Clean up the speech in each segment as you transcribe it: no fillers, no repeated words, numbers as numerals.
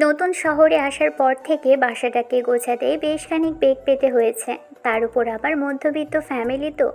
নতুন শহরে আসার পর থেকে বাসাটাকে গোছাতে বেশ খানিক বেগ পেতে হয়েছে। তার উপর আবার মধ্যবিত্ত ফ্যামিলি তো,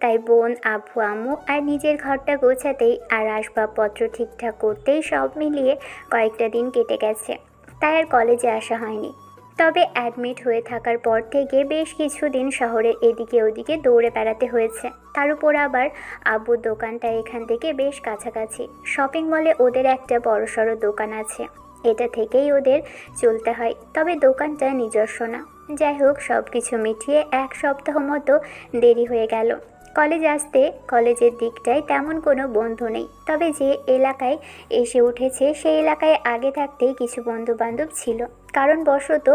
তাই বোন, আব্বু, আম্মু আর নিজের ঘরটা গোছাতেই আর আসবাবপত্র ঠিকঠাক করতেই সব মিলিয়ে কয়েকটা দিন কেটে গেছে। তাই আর কলেজে আসা হয়নি। তবে অ্যাডমিট হয়ে থাকার পর থেকে বেশ কিছুদিন শহরের এদিকে ওদিকে দৌড়ে বেড়াতে হয়েছে। তার উপর আবার আব্বুর দোকানটা এখান থেকে বেশ কাছাকাছি। শপিং মলে ওদের একটা বড়সড় দোকান আছে, এটা থেকেই ওদের চলতে হয়। তবে দোকানটা নিজস্ব না। যাই হোক, সব কিছু মিটিয়ে এক সপ্তাহ মতো দেরি হয়ে গেল কলেজ আসতে। কলেজের দিকটায় তেমন কোনো বন্ধু নেই, তবে যে এলাকায় এসে উঠেছে সেই এলাকায় আগে থাকতেই কিছু বন্ধু বান্ধব ছিল। কারণবশত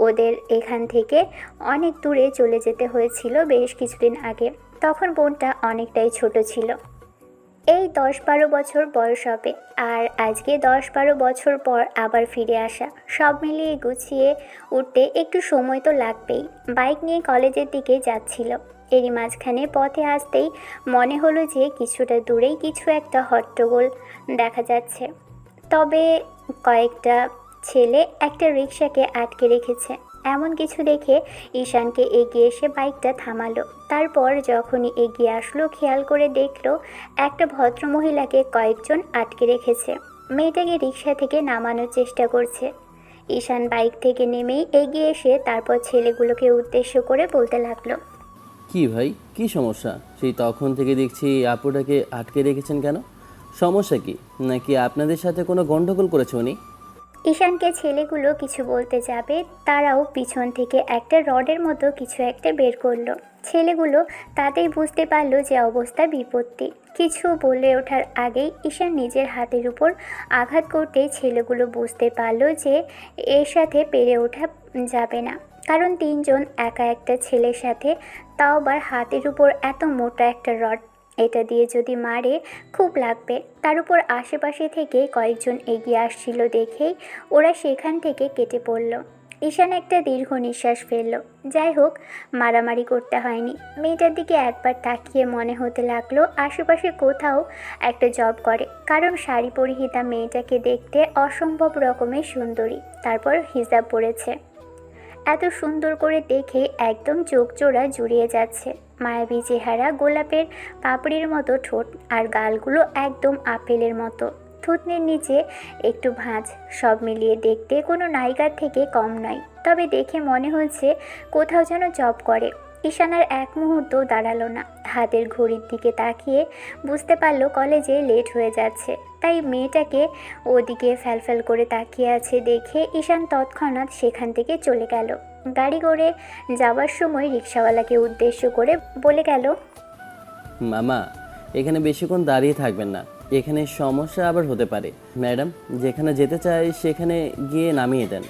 ওদের এখান থেকে অনেক দূরে চলে যেতে হয়েছিল বেশ কিছুদিন আগে। তখন বোনটা অনেকটাই ছোট ছিল। এই 10-12 বছর বয়স হবে। আর আজকে 10-12 বছর পর আবার ফিরে আসা, সব মিলিয়ে গুছিয়ে উঠতে একটু সময় তো লাগবেই। বাইক নিয়ে কলেজের দিকে যাচ্ছিল। এরই মাঝখানে পথে আসতেই মনে হলো যে কিছুটা দূরেই কিছু একটা হট্টগোল দেখা যাচ্ছে। তবে কয়েকটা ছেলে একটা রিকশাকে আটকে রেখেছে। এমন কিছু দেখে ঈশানকে এগিয়ে এসে বাইকটা থামালো। তারপর যখনই এগিয়ে আসলো খেয়াল করে দেখলো একটা ভদ্রমহিলাকে কয়েকজন আটকে রেখেছে। মেয়েটাকে রিকশা থেকে নামানোর চেষ্টা করছে। ঈশান বাইক থেকে নেমেই এগিয়ে এসে তারপর ছেলেগুলোকে উদ্দেশ্য করে বলতে লাগলো, কি ভাই, কি সমস্যা? সেই তখন থেকে দেখছি আপুটাকে আটকে রেখেছেন কেন? সমস্যা কি? নাকি আপনাদের সাথে কোনো গন্ডগোল করেছে উনি? ঈশানকে ছেলেগুলো কিছু বলতে যাবে, তারাও পিছন থেকে একটা রডের মতো কিছু একটা বের করলো। ছেলেগুলো তাতেই বুঝতে পারলো যে অবস্থা বিপত্তি। কিছু বলে ওঠার আগেই ঈশান নিজের হাতের উপর আঘাত করতেই ছেলেগুলো বুঝতে পারলো যে এর সাথে পেরে ওঠা যাবে না। কারণ তিনজন একা একটা ছেলের সাথে, তাও আবার হাতের উপর এত মোটা একটা রড, এটা দিয়ে যদি মারে খুব লাগবে। তার উপর আশেপাশে থেকে কয়েকজন এগিয়ে আসছিল দেখেই ওরা সেখান থেকে কেটে পড়ল। ঈশান একটা দীর্ঘ নিঃশ্বাস ফেলল। যাই হোক, মারামারি করতে হয়নি। মেয়েটার দিকে একবার তাকিয়ে মনে হতে লাগলো আশেপাশে কোথাও একটা জব করে, কারণ শাড়ি পরিহিতা মেয়েটাকে দেখতে অসম্ভব রকমের সুন্দরী। তারপর হিজাব পরেছে। এত সুন্দর করে দেখে একদম চোখ জোড়া জুড়িয়ে যাচ্ছে। মায়াবী চেহারা, গোলাপের পাপড়ির মতো ঠোঁট, আর গালগুলো একদম আপেলের মতো। থুতনির নিচে একটু ভাঁজ, সব মিলিয়ে দেখতে কোনো নায়িকার থেকে কম নয়। তবে দেখে মনে হচ্ছে কোথাও যেন জব করে। ঈশান আর এক মুহূর্ত দাঁড়ালো না। হাতের ঘড়ির দিকে তাকিয়ে বুঝতে পারলো কলেজে লেট হয়ে যাচ্ছে। তাই মেয়েটাকে ওদিকে ফ্যালফ্যাল করে তাকিয়ে আছে দেখে ঈশান তৎক্ষণাৎ সেখান থেকে চলে গেল। গাড়ি করে যাওয়ার সময় রিক্সাওয়ালাকে উদ্দেশ্য করে বলে গেল, মামা, এখানে বেশিক্ষণ দাঁড়িয়ে থাকবেন না, এখানে সমস্যা আবার হতে পারে। ম্যাডাম যেখানে যেতে চায় সেখানে গিয়ে নামিয়ে দেন।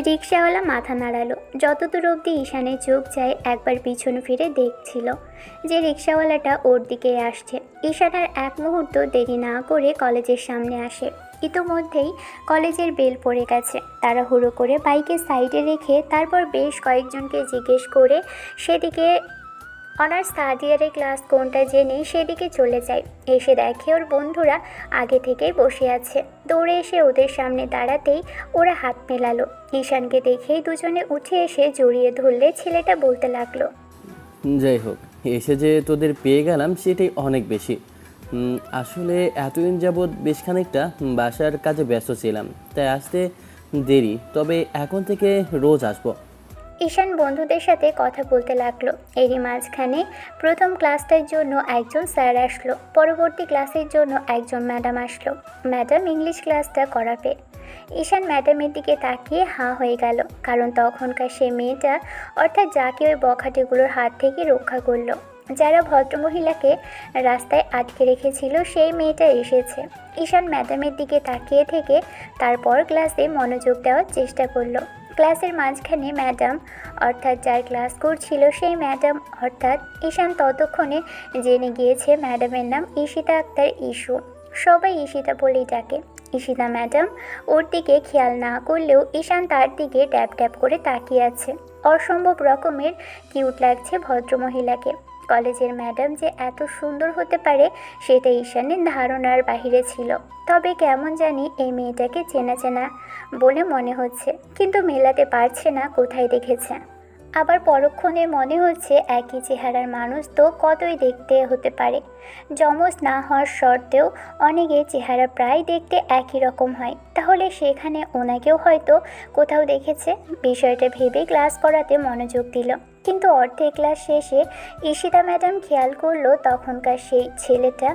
রিকশাওয়ালা মাথা নাড়ালো। যতদূর অবধি ঈশানের চোখ যায় একবার পিছন ফিরে দেখছিল যে রিকশাওয়ালাটা ওর দিকে আসছে। ঈশান আর এক মুহূর্ত দেরি না করে কলেজের সামনে আসে। ইতোমধ্যেই কলেজের বেল পড়ে গেছে। তাড়াহুড়ো করে বাইকের সাইডে রেখে তারপর বেশ কয়েকজনকে জিজ্ঞেস করে সেদিকে অনার্স থার্ড ইয়ারের ক্লাস কোনটা জেনে সেদিকে চলে যায়। এসে দেখে ওর বন্ধুরা আগে থেকেই বসে আছে। দৌড়ে এসে ওদের সামনে দাঁড়াতেই ওরা হাত মেলালো। ঈশানকে দেখেই দুজনে উঠে এসে জড়িয়ে ধরলে ছেলেটা বলতে লাগলো, যাই হোক, এসে যে তোদের পেয়ে গেলাম সেটাই অনেক বেশি। আসলে এতদিন যাবৎ বেশ খানিকটা বাসার কাজে ব্যস্ত ছিলাম, তাই আসতে দেরি। তবে এখন থেকে রোজ আসবো। ঈশান বন্ধুদের সাথে কথা বলতে লাগলো। এরই মাঝখানে প্রথম ক্লাসটার জন্য একজন স্যার আসলো, পরবর্তী ক্লাসের জন্য একজন ম্যাডাম আসলো। ম্যাডাম ইংলিশ ক্লাসটা করাবে। ঈশান ম্যাডামের দিকে তাকিয়ে হাঁ হয়ে গেল, কারণ তখনকার সে মেয়েটা, অর্থাৎ যাকে ওই বখাটেগুলোর হাত থেকে রক্ষা করলো, যারা ভদ্রমহিলাকে রাস্তায় আটকে রেখেছিল, সেই মেয়েটা এসেছে। ঈশান ম্যাডামের দিকে তাকিয়ে থেকে তারপর ক্লাসে মনোযোগ দেওয়ার চেষ্টা করলো। ক্লাসের মাঝখানে ম্যাডাম, অর্থাৎ যার ক্লাস করছিল সেই ম্যাডাম, অর্থাৎ ঈশান ততক্ষণে জেনে গিয়েছে ম্যাডামের নাম ঈশিতা আক্তার ইস্যু। সবাই ঈশিতা বলেই ডাকে। ঈশিতা ম্যাডাম ওর দিকে খেয়াল না করলেও ঈশান তার দিকে ট্যাপ ট্যাপ করে তাকিয়ে আছে। অসম্ভব রকমের কিউট লাগছে ভদ্রমহিলাকে। কলেজের ম্যাডাম যে এত সুন্দর হতে পারে সেটা ঈশানের ধারণার বাহিরে ছিল। তবে কেমন জানি এই মেয়েটাকে চেনা চেনা বলে মনে হচ্ছে, কিন্তু মেলাতে পারছে না কোথায় দেখেছে। আবার পরক্ষণে মনে হচ্ছে একই চেহারার মানুষ তো কতই দেখতে হতে পারে। যমজ না হওয়ার সত্ত্বেও অনেকের চেহারা প্রায় দেখতে একই রকম হয়, তাহলে সেখানে ওনাকেও হয়তো কোথাও দেখেছে। বিষয়টা ভেবে ক্লাস করাতে মনোযোগ দিল, কিন্তু অর্ধেক ক্লাস শেষে ঈশিতা ম্যাডাম খেয়াল করলো তখনকার সেই ছেলেটা।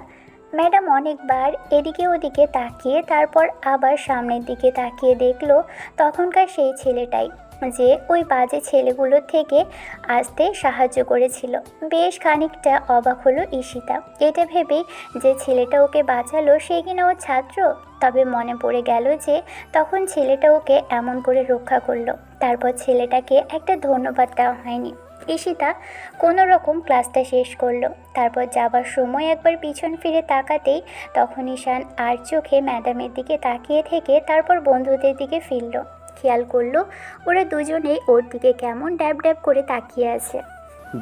ম্যাডাম অনেকবার এদিকে ওদিকে তাকিয়ে তারপর আবার সামনের দিকে তাকিয়ে দেখলো তখনকার সেই ছেলেটাই, যে ওই বাজে ছেলেগুলোর থেকে আসতে সাহায্য করেছিল। বেশ খানিকটা অবাক হলো ঈশিতা, এটা ভেবেই যে ছেলেটা ওকে বাঁচালো সে কিনা ওর ছাত্র। তবে মনে পড়ে গেল যে তখন ছেলেটা ওকে এমন করে রক্ষা করলো, তারপর ছেলেটাকে একটা ধন্যবাদ দেওয়া হয়নি। ঈশিতা কোনো রকম ক্লাসটা শেষ করলো, তারপর যাবার সময় একবার পিছন ফিরে তাকাতেই তখন ঈশান আর চোখে ম্যাডামের দিকে তাকিয়ে থেকে তারপর বন্ধুদের দিকে ফিরল। খেয়াল করলো ওরা দুজনেই ওর দিকে কেমন ড্যাব ড্যাব করে তাকিয়ে আছে।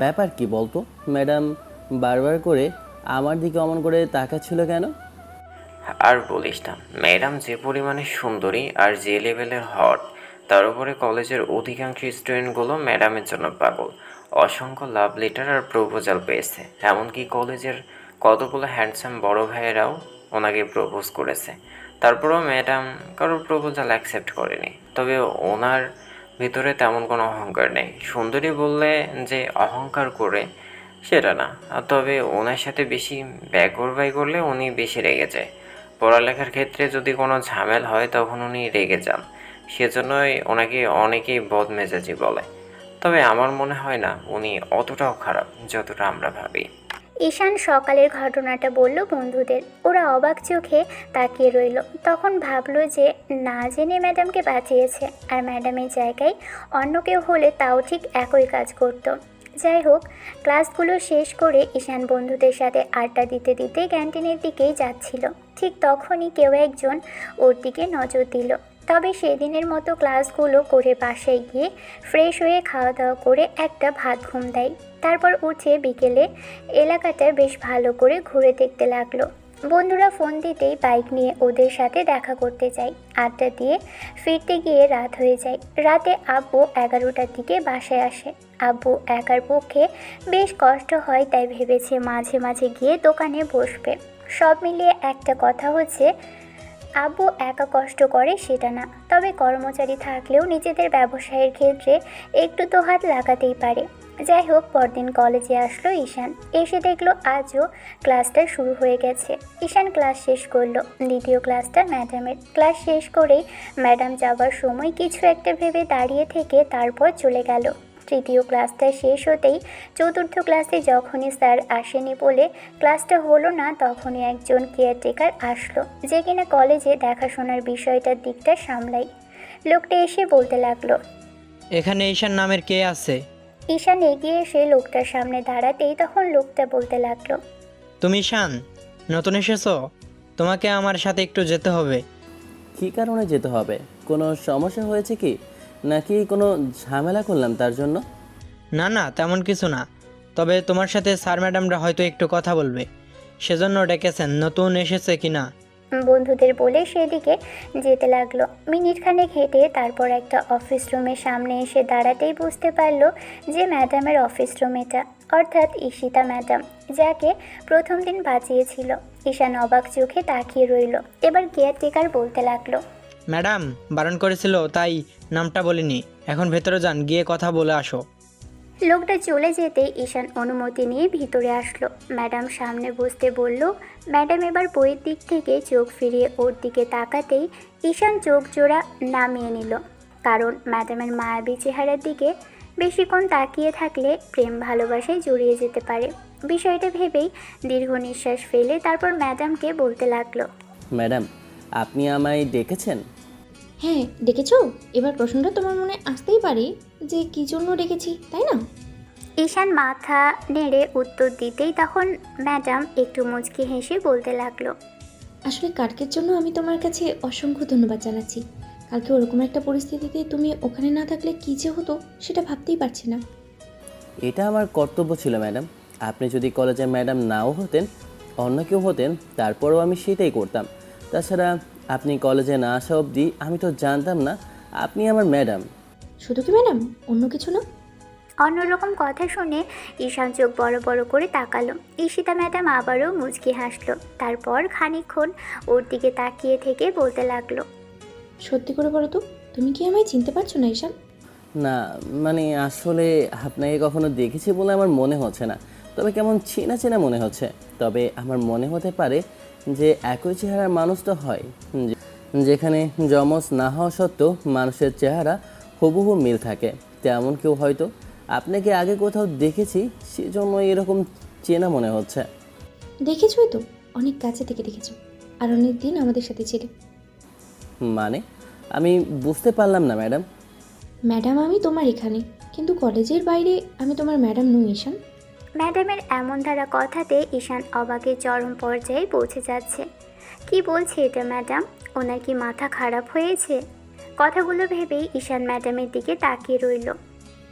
ব্যাপার কি বলতো? ম্যাডাম বারবার করে আমার দিকে অমন করে তাকাচ্ছিল কেন? আর বলিস না, ম্যাডাম যে পরিমাণে সুন্দরী আর যে লেভেলের হট, তার উপরে কলেজের অধিকাংশ স্টুডেন্টগুলো ম্যাডামের জন্য পাগল। অসংখ্য লাভ লেটার আর প্রপোজাল পেয়েছে, এমনকি কলেজের কতগুলো হ্যান্ডসাম বড় ভাইয়েরাও ওনাকে প্রপোজ করেছে। তারপরেও ম্যাডাম কারোর প্রপোজাল অ্যাকসেপ্ট করেনি। তবে ওনার ভিতরে তেমন কোনো অহংকার নেই। সুন্দরী বললে যে অহংকার করে সেটা না, তবে ওনার সাথে বেশি ব্যাগরবাই করলে উনি বেশি রেগে যায়। পড়ালেখার ক্ষেত্রে যদি কোনো ঝামেলা হয় তখন উনি রেগে যান, সেজন্যই ওনাকে অনেকেই বদমেজাজি বলে। তবে আমার মনে হয় না উনি অতটাও খারাপ যতটা আমরা ভাবি। ঈশান সকালের ঘটনাটা বলল বন্ধুদের। ওরা অবাক চোখে তাকিয়ে রইল। তখন ভাবলো যে না জেনে ম্যাডামকে বাঁচিয়েছে, আর ম্যাডামের জায়গায় অন্য কেউ হলে তাও ঠিক একই কাজ করত। যাই হোক, ক্লাসগুলো শেষ করে ঈশান বন্ধুদের সাথে আড্ডা দিতে দিতে ক্যান্টিনের দিকেই যাচ্ছিল। ঠিক তখনই কেউ একজন ওর দিকে নজর দিল। তবে সেদিনের মতো ক্লাসগুলো করে বাসায় গিয়ে ফ্রেশ হয়ে খাওয়া দাওয়া করে একটা ভাত ঘুম দেয়। তারপর উঠে বিকেলে এলাকাটা বেশ ভালো করে ঘুরে দেখতে লাগলো। বন্ধুরা ফোন দিতেই বাইক নিয়ে ওদের সাথে দেখা করতে যায়। আড্ডা দিয়ে ফিরতে গিয়ে রাত হয়ে যায়। রাতে আব্বু 11টার দিকে বাসায় আসে। আব্বু একার পক্ষে বেশ কষ্ট হয়, তাই ভেবেছে মাঝে মাঝে গিয়ে দোকানে বসবে। সব মিলিয়ে একটা কথা হচ্ছে, আব্বু একা কষ্ট করে সেটা না, তবে কর্মচারী থাকলেও নিজেদের ব্যবসায়ের ক্ষেত্রে একটু তো হাত লাগাতেই পারে। যাই হোক, পরদিন কলেজে আসলো ঈশান। এসে দেখলো আজও ক্লাসটা শুরু হয়ে গেছে। ঈশান ক্লাস শেষ করলো। দ্বিতীয় ক্লাসটা ম্যাডামের। ক্লাস শেষ করেই ম্যাডাম যাবার সময় কিছু একটা ভেবে দাঁড়িয়ে থেকে তারপর চলে গেল। তৃতীয় ক্লাসটা শেষ হতেই চতুর্থ ক্লাসে যখনই স্যার আসেনি বলে ক্লাসটা হলো না, তখনই একজন কেয়ারটেকার আসলো, যে কিনা কলেজে দেখাশোনার বিষয়টার দিকটা সামলাই। লোকটা এসে বলতে লাগলো, এখানে ঈশান নামের কে আছে? ঈশান এগিয়ে এসে লোকটার সামনে দাঁড়াতেই তখন লোকটা বলতে লাগলো, তুমি ঈশান নতুন এসেছো? তোমাকে আমার সাথে একটু যেতে হবে। কী কারণে যেতে হবে? কোনো সমস্যা হয়েছে কি, নাকি কোনো ঝামেলা করলাম তার জন্য? না না, তেমন কিছু না, তবে তোমার সাথে স্যার ম্যাডামরা হয়তো একটু কথা বলবে, সেজন্য ডেকেছেন। নতুন এসেছে কি না? বন্ধুদের বলে সেদিকে যেতে লাগলো। মিনিট খানেক হেঁটে তারপর একটা অফিস রুমের সামনে এসে দাঁড়াতেই বুঝতে পারলো যে ম্যাডামের অফিস রুম এটা, অর্থাৎ ঈশিতা ম্যাডাম, যাকে প্রথম দিন বাঁচিয়েছিল। ঈশান অবাক চোখে তাকিয়ে রইল। এবার কেয়ারটেকার বলতে লাগলো, ম্যাডাম বারণ করেছিল তাই নামটা বলিনি। এখন ভেতরে যান, গিয়ে কথা বলে আসো। লোকটা চলে যেতেই ঈশান অনুমতি নিয়ে ভিতরে আসলো। ম্যাডাম সামনে বসতে বলল। ম্যাডাম এবার বইয়ের দিক থেকে চোখ ফিরিয়ে ওর দিকে তাকাতেই ঈশান চোখ জোড়া নামিয়ে নিল, কারণ ম্যাডামের মায়াবী চেহারার দিকে বেশিক্ষণ তাকিয়ে থাকলে প্রেম ভালোবাসায় জড়িয়ে যেতে পারে। বিষয়টা ভেবেই দীর্ঘ নিঃশ্বাস ফেলে তারপর ম্যাডামকে বলতে লাগলো, ম্যাডাম, আপনি আমায় ডেকেছেন? হ্যাঁ ডেকেছো? এবার প্রশ্নটা তোমার মনে আসতেই পারে যে কী জন্য ডেকেছি, তাই না? ঈশান মাথা নেড়ে উত্তর দিতেই তখন ম্যাডাম একটু মুচকি হেসে বলতে লাগলো, আসলে কালকের জন্য আমি তোমার কাছে অসংখ্য ধন্যবাদ জানাচ্ছি। কালকে ওরকম একটা পরিস্থিতিতে তুমি ওখানে না থাকলে কী যে হতো সেটা ভাবতেই পারছি না। এটা আমার কর্তব্য ছিল ম্যাডাম। আপনি যদি কলেজের ম্যাডাম নাও হতেন, অন্য কেউ হতেন, তারপরেও আমি সেটাই করতাম। তাছাড়া আপনি কলেজে না আসা অবধি আমি তো জানতাম না আপনি আমার ম্যাডাম। শুধু কি ম্যাডাম, অন্য কিছু না? অন্যরকম কথা শুনে ঈশান চোখ বড় বড় করে তাকালো। ঈশিতা ম্যাডাম আবারও মুচকি হাসলো। তারপর খানিকক্ষণ ওর দিকে তাকিয়ে থেকে বলতে লাগলো, সত্যি করে বলো তো, তুমি কি আমায় চিনতে পারছো না ঈশান? না, মানে আসলে আপনাকে কখনো দেখেছি বলে আমার মনে হচ্ছে না, তবে কেমন চেনা চেনা মনে হচ্ছে। তবে আমার মনে হতে পারে যে একই চেহারার মানুষ তো হয়, যেখানে যমজ না হওয়া সত্ত্বেও মানুষের চেহারা হুবহু মিল থাকে, তেমন কেউ হয়তো আপনাকে আগে কোথাও দেখেছি, সেজন্য এরকম চেনা মনে হচ্ছে। দেখেছোই তো, অনেক কাছে থেকে দেখেছো, আর অনেক দিন আমাদের সাথে ছিলে। মানে আমি বুঝতে পারলাম না ম্যাডাম। ম্যাডাম আমি তোমার এখানে, কিন্তু কলেজের বাইরে আমি তোমার ম্যাডাম নই ঈশান। ম্যাডামের এমন ধারা কথাতে ঈশান অবাকের চরম পর্যায়ে পৌঁছে যাচ্ছে। কি বলছে এটা ম্যাডাম? ওনার কি মাথা খারাপ হয়েছে? কথাগুলো ভেবেই ঈশান ম্যাডামের দিকে তাকিয়ে রইল।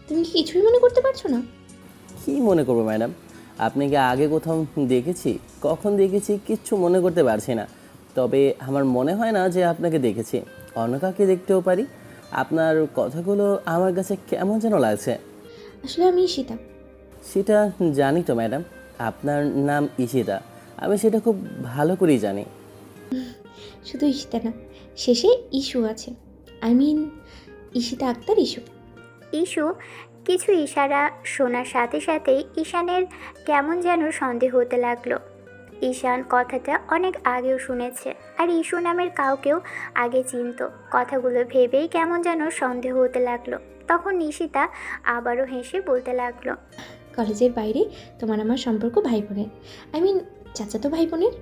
তুমি কি কিছুই মনে করতে পারছো না? কি মনে করবো ম্যাডাম? আপনি কি আগে কোথাও দেখেছি, কখন দেখেছি কিচ্ছু মনে করতে পারছি না। তবে আমার মনে হয় না যে আপনাকে দেখেছি, অন্য কাউকে দেখতেও পারি। আপনার কথাগুলো আমার কাছে কেমন যেন লাগছে। আসলে আমি ঈশিতা। সেটা জানি তো ম্যাডাম, আপনার নাম ঈশিতা, আমি সেটা খুব ভালো করেই জানি। শুধু ঈশিতা না, শেষে ইস্যু আছে। ঈশিতা আক্তার ইস্যু। ইস্যু? কিছু ইশারা শোনার সাথে সাথেই ঈশানের কেমন যেন সন্দেহ হতে লাগলো। ঈশান কথাটা অনেক আগেও শুনেছে, আর ইস্যু নামের কাউকেও আগে চিনত। কথাগুলো ভেবেই কেমন যেন সন্দেহ হতে লাগলো। তখন নিশিতা আবারও হেসে বলতে লাগলো, কলেজের বাইরে তোমার আমার সম্পর্ক ভাই বোনের, চাচাতো ভাই বোনের।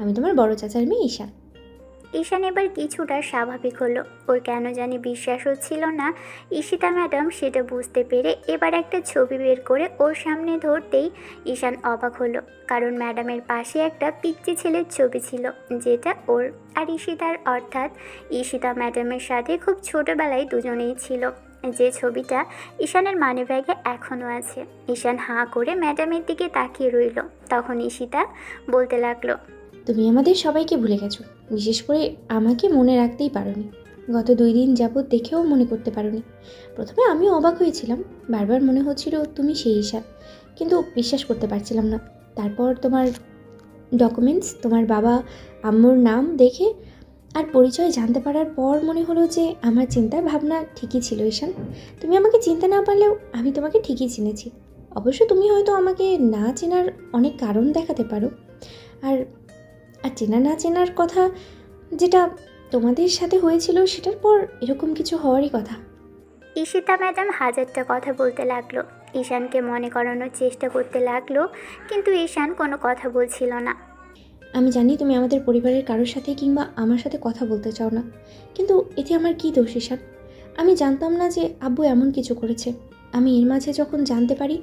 আমি তোমার বড় চাচার মেয়ে ঈশান। ঈশান এবার কিছুটা স্বাভাবিক হলো। ওর কেন জানি বিশ্বাস হচ্ছিল না ঈশিতা ম্যাডাম সেটা বুঝতে পেরে এবার একটা ছবি বের করে ওর সামনে ধরতেই ঈশান অবাক হলো। কারণ ম্যাডামের পাশে একটা পিচ্চি ছেলের ছবি ছিল, যেটা ওর আর ঈশিতার, অর্থাৎ ঈশিতা ম্যাডামের সাথে খুব ছোটোবেলায় দুজনেই ছিল। যে ছবিটা ঈশানের মানিব্যাগে এখনও আছে। ঈশান হাঁ করে ম্যাডামের দিকে তাকিয়ে রইল। তখন ঈশিতা বলতে লাগলো, তুমি আমাদের সবাইকে ভুলে গেছো, বিশেষ করে আমাকে মনে রাখতেই পারোনি। গত 2 দিন যাবৎ দেখেও মনে করতে পারোনি। প্রথমে আমিও অবাক হয়েছিলাম, বারবার মনে হচ্ছিল তুমি সেই ঈশান, কিন্তু বিশ্বাস করতে পারছিলাম না। তারপর তোমার ডকুমেন্টস, তোমার বাবা আম্মুর নাম দেখে আর পরিচয় জানতে পারার পর মনে হলো যে আমার চিন্তা ভাবনা ঠিকই ছিল ঈশান। তুমি আমাকে চিনতে না পারলেও আমি তোমাকে ঠিকই চিনেছি। অবশ্য তুমি হয়তো আমাকে না চেনার অনেক কারণ দেখাতে পারো, আর আর চেনা না চেনার কথা যেটা তোমাদের সাথে হয়েছিল সেটার পর এরকম কিছু হওয়ারই কথা। ঈশিতা ম্যাডাম হাজারটা কথা বলতে লাগলো, ঈশানকে মনে করানোর চেষ্টা করতে লাগলো, কিন্তু ঈশান কোনো কথা বলছিল না। আমি জানি তুমি আমাদের পরিবারের কারোর সাথে কিংবা আমার সাথে কথা বলতে চাও না, কিন্তু এতে আমার কী দোষ ঈশান? আমি জানতাম না যে আব্বু এমন কিছু করেছে। আমি এর মাঝে যখন জানতে পারি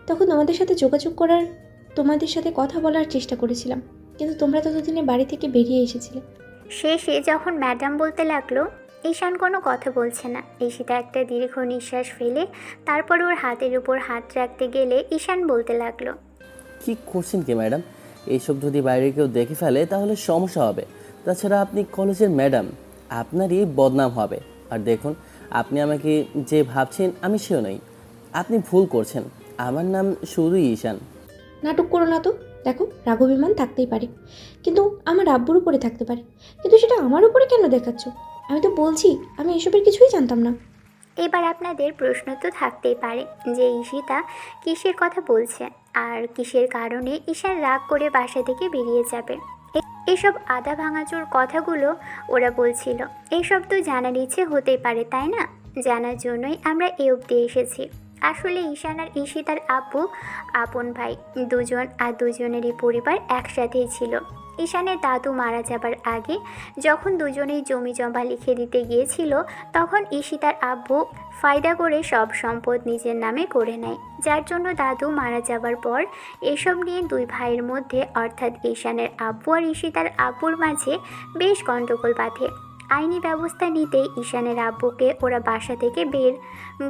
তখন তোমাদের সাথে যোগাযোগ করার, তোমাদের সাথে কথা বলার চেষ্টা করেছিলাম, কিন্তু তোমরা ততদিনে বাড়ি থেকে বেরিয়ে এসেছিলে। শেষে যখন ম্যাডাম বলতে লাগলো, ঈশান কোনো কথা বলছে না। ঈশিতা একটা দীর্ঘ নিঃশ্বাস ফেলে তারপর ওর হাতের উপর হাত রাখতে গেলে ঈশান বলতে লাগলো, কি করছেন কি ম্যাডাম? এইসব যদি বাইরে কেউ দেখে ফেলে তাহলে সমস্যা হবে। তাছাড়া আপনি কলেজের ম্যাডাম, আপনারই বদনাম হবে। আর দেখুন, আপনি আমাকে যে ভাবছেন আমি সেও নই, আপনি ভুল করছেন। আমার নাম শুধুই ঈশান। নাটক করো না তো। দেখো, রাগবিমান থাকতেই পারে, কিন্তু আমার আব্বুর উপরে থাকতে পারে, কিন্তু সেটা আমার উপরে কেন দেখাচ্ছ? আমি তো বলছি আমি এসবের কিছুই জানতাম না। এবার আপনাদের প্রশ্ন তো থাকতেই পারে যে ঈশিতা কিসের কথা বলছে আর কিসের কারণে ঈশান রাগ করে বাসা থেকে বেরিয়ে যাবে। এসব আধা ভাঙাচোর কথাগুলো ওরা বলছিল। এসব তো জানার ইচ্ছে হতেই পারে, তাই না? জানার জন্যই আমরা এ অবধি এসেছি। আসলে ঈশান আর ঈশিতার আব্বু আপন ভাই, দুজন আর দুজনেরই পরিবার একসাথেই ছিল। ঈশানের দাদু মারা যাবার আগে যখন দুজনেই জমি জমা লিখে দিতে গিয়েছিল, তখন ঈশিতার আব্বু ফায়দা করে সব সম্পদ নিজের নামে করে নেয়, যার জন্য দাদু মারা যাবার পর এসব নিয়ে দুই ভাইয়ের মধ্যে, অর্থাৎ ঈশানের আব্বু আর ঈশিতার আব্বুর মাঝে বেশ গণ্ডগোল বাঁধে। আইনি ব্যবস্থা নিতেই ঈশানের আব্বুকে ওরা বাসা থেকে বের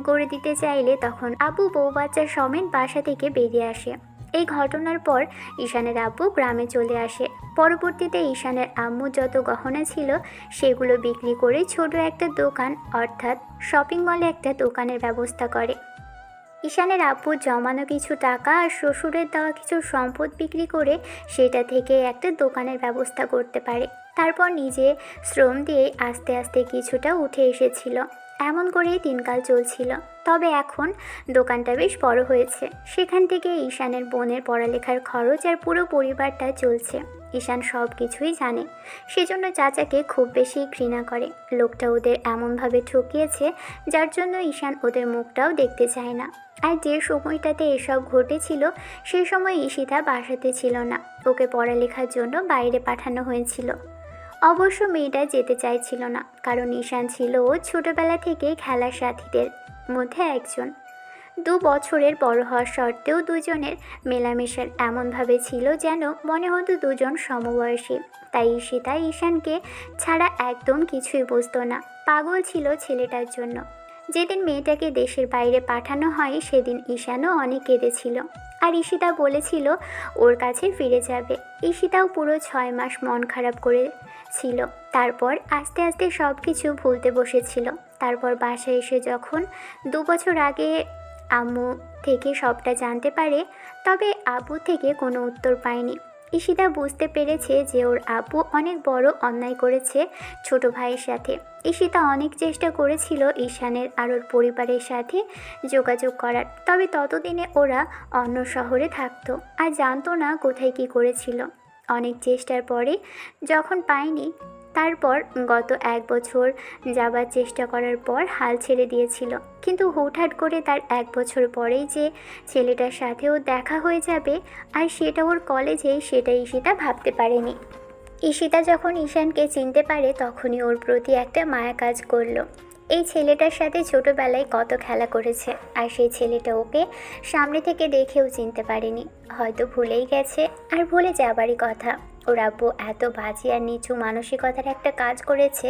করে দিতে চাইলে তখন আব্বু বউ বাচ্চা সমেত বাসা থেকে বেরিয়ে আসে। এই ঘটনার পর ঈশানের আব্বু গ্রামে চলে আসে। পরবর্তীতে ঈশানের আম্মু যত গহনা ছিল সেগুলো বিক্রি করে ছোট একটা দোকান অর্থাৎ শপিং মলে একটা দোকানের ব্যবস্থা করে। ঈশানের আব্বু জমানো কিছু টাকা আর শ্বশুরের দেওয়া কিছু সম্পদ বিক্রি করে সেটা থেকে একটা দোকানের ব্যবস্থা করতে পারে। তারপর নিজে শ্রম দিয়ে আস্তে আস্তে কিছুটা উঠে এসেছিল। এমন করেই দিনকাল চলছিল। তবে এখন দোকানটা বেশ বড় হয়েছে। সেখান থেকে ঈশানের বোনের পড়ালেখার খরচ আর পুরো পরিবারটা চলছে। ঈশান সব কিছুই জানে, সেজন্য চাচাকে খুব বেশি ঘৃণা করে। লোকটা ওদের এমনভাবে ঠকিয়েছে যার জন্য ঈশান ওদের মুখটাও দেখতে চায় না। আর যে সময়টাতে এসব ঘটেছিল সেই সময় ঈশিতা বাসাতে ছিল না, ওকে পড়ালেখার জন্য বাইরে পাঠানো হয়েছিল। অবশ্য মেয়েটা যেতে চাইছিল না, কারণ ঈশান ছিল ও ছোটোবেলা থেকে খেলার সাথীদের মধ্যে একজন। 2 বছরের বড় হওয়ার সত্ত্বেও দুজনের মেলামেশার এমনভাবে ছিল যেন মনে হতো দুজন সমবয়সী। তাই ঈশিতা ঈশানকে ছাড়া একদম কিছুই বুঝতো না, পাগল ছিল ছেলেটার জন্য। যেদিন মেয়েটাকে দেশের বাইরে পাঠানো হয় সেদিন ঈশানও অনেক কেঁদেছিল, আর ঈশিতা বলেছিল ওর কাছে ফিরে যাবে। ঈশিতাও পুরো 6 মাস মন খারাপ করেছিল। তারপর আস্তে আস্তে সব কিছু ভুলতে বসেছিল। তারপর বাসায় এসে যখন 2 বছর আগে আম্মু থেকে সবটা জানতে পারে, তবে আব্বু থেকে কোনো উত্তর পায়নি। ঈশিতা বুঝতে পেরেছে যে ওর আব্বু অনেক বড় অন্যায় করেছে ছোট ভাইয়ের সাথে। ঈশিতা অনেক চেষ্টা করেছিল ঈশানের আর ওর পরিবারের সাথে যোগাযোগ করার, তবে ততদিনে ওরা অন্য শহরে থাকতো আর জানতো না কোথায় কী করেছিল। অনেক চেষ্টার পরে যখন পায়নি, তারপর গত 1 বছর যাবার চেষ্টা করার পর হাল ছেড়ে দিয়েছিল। কিন্তু হুটহাট করে তার 1 বছর পরেই যে ছেলেটার সাথেও দেখা হয়ে যাবে আর সেটা ওর কলেজেই, সেটা ঈশিতা ভাবতে পারেনি। ঈশিতা যখন ঈশানকে চিনতে পারে তখনই ওর প্রতি একটা মায়া কাজ করলো। এই ছেলেটার সাথে ছোটোবেলায় কত খেলা করেছে, আর সেই ছেলেটা ওকে সামনে থেকে দেখেও চিনতে পারেনি। হয়তো ভুলেই গেছে, আর ভুলে যাবারই কথা। ওর আব্বু এত বাজে আর নিচু মানসিকতার একটা কাজ করেছে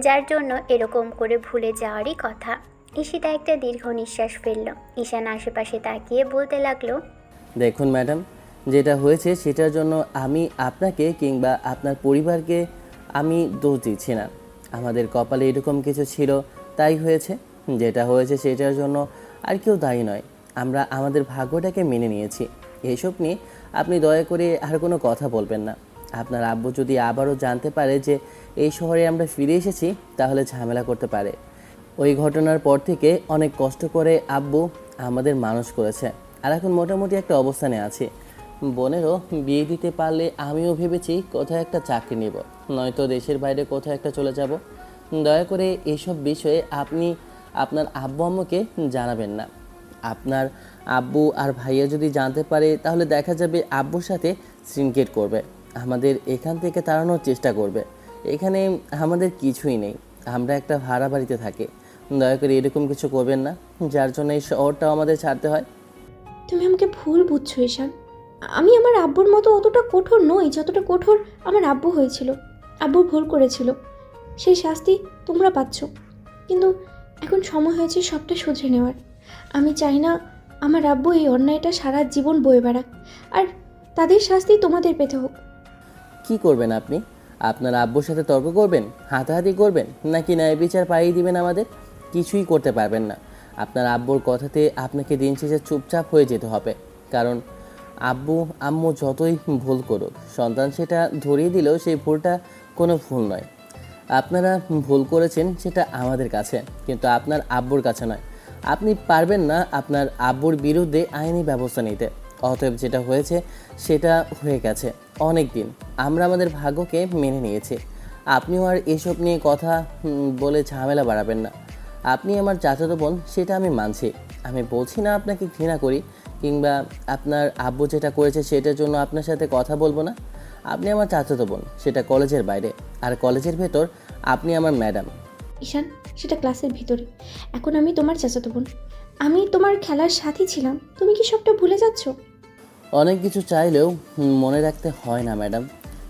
যার জন্য এরকম করে ভুলে যাওয়ারই কথা। ঈশিতা একটা দীর্ঘ নিঃশ্বাস ফেলল। ঈশান আশেপাশে তাকিয়ে বলতে লাগলো, দেখুন ম্যাডাম, যেটা হয়েছে সেটার জন্য আমি আপনাকে কিংবা আপনার পরিবারকে আমি দোষ দিচ্ছি না। আমাদের কপালে এরকম কিছু ছিল তাই হয়েছে। যেটা হয়েছে সেটার জন্য আর কেউ দায়ী নয়। আমরা আমাদের ভাগ্যটাকে মেনে নিয়েছি। এইসব নিয়ে আপনি দয়া করে আর কোনো কথা বলবেন না। আপনার আব্বু যদি আবারও জানতে পারে যে এই শহরে আমরা ফিরে এসেছি তাহলে ঝামেলা করতে পারে। ওই ঘটনার পর থেকে অনেক কষ্ট করে আব্বু আমাদের মানুষ করেছে, আর এখন মোটামুটি একটা অবস্থানে আছে। বোনেরও বিয়ে দিতে পারলে আমিও ভেবেছি কোথাও একটা চাকরি নেব, নয়তো দেশের বাইরে কোথাও একটা চলে যাব। দয়া করে এইসব বিষয়ে আপনি আপনার আব্বু আম্মুকে জানাবেন না। আপনার আব্বু আর ভাইয়া যদি জানতে পারে তাহলে দেখা যাবে আব্বুর সাথে সিনকেট করবে, আমাদের এখান থেকে তাড়ানোর চেষ্টা করবে। এখানে আমাদের কিছুই নেই, আমরা একটা ভাড়া বাড়িতে থাকি। দয়া করে এরকম কিছু করবেন না যার জন্য এই শহরটাও আমাদের ছাড়তে হয়। তুমি আমাকে ভুল বুঝছো ঈশান। আমি আমার আব্বুর মতো অতটা কঠোর নই যতটা কঠোর আমার আব্বু হয়েছিল। আব্বু ভুল করেছিল, সেই শাস্তি তোমরা পাচ্ছ। কিন্তু এখন সময় হয়েছে সবটা শুধরে নেওয়ার। আমি চাই না আমার আব্বু এই অন্যায়টা সারা জীবন বয়ে বেড়াক, আর তাদের শাস্তি তোমাদের পেতে হোক। কি করবেন আপনি? আপনার আব্বুর সাথে তর্ক করবেন, হাতাহাতি করবেন, নাকি ন্যায় বিচার পাইয়ে দিবেন আমাদের? কিছুই করতে পারবেন না। আপনার আব্বুর কথাতে আপনাকে দিন শেষে চুপচাপ হয়ে যেতে হবে। কারণ আব্বু আম্মু যতই ভুল করুক, সন্তান সেটা ধরিয়ে দিলেও সেই ভুলটা কোনো ভুল নয়। আপনারা ভুল করেছেন সেটা আমাদের কাছে, কিন্তু আপনার আব্বুর কাছে নয়। আপনি পারবেন না আপনার আব্বুর বিরুদ্ধে আইনি ব্যবস্থা নিতে। অতএব যেটা হয়েছে সেটা হয়ে গেছে অনেক দিন। আমরা আমাদের ভাগ্যকে মেনে নিয়েছি। আপনিও আর এসব নিয়ে কথা বলে ঝামেলা বাড়াবেন না। আপনি আমার চাচাতো বোন, সেটা আমি মানছি। আমি বলছি না আপনাকে ঘৃণা করি কিংবা আপনার আব্বু যেটা করেছে সেটার জন্য আপনার সাথে কথা বলবো না। আপনি আমার চাচাতো বোন, সেটা কলেজের বাইরে, আর কলেজের ভেতর আপনি আমার ম্যাডাম। ঈশান, সেটা ক্লাসের ভিতরে। এখন আমি তোমার চাচাতো বোন, আমি তোমার খেলার সাথী ছিলাম। তুমি কি সবটা ভুলে যাচ্ছ? অনেক কিছু চাইলেও মনে রাখতে হয় না ম্যাডাম।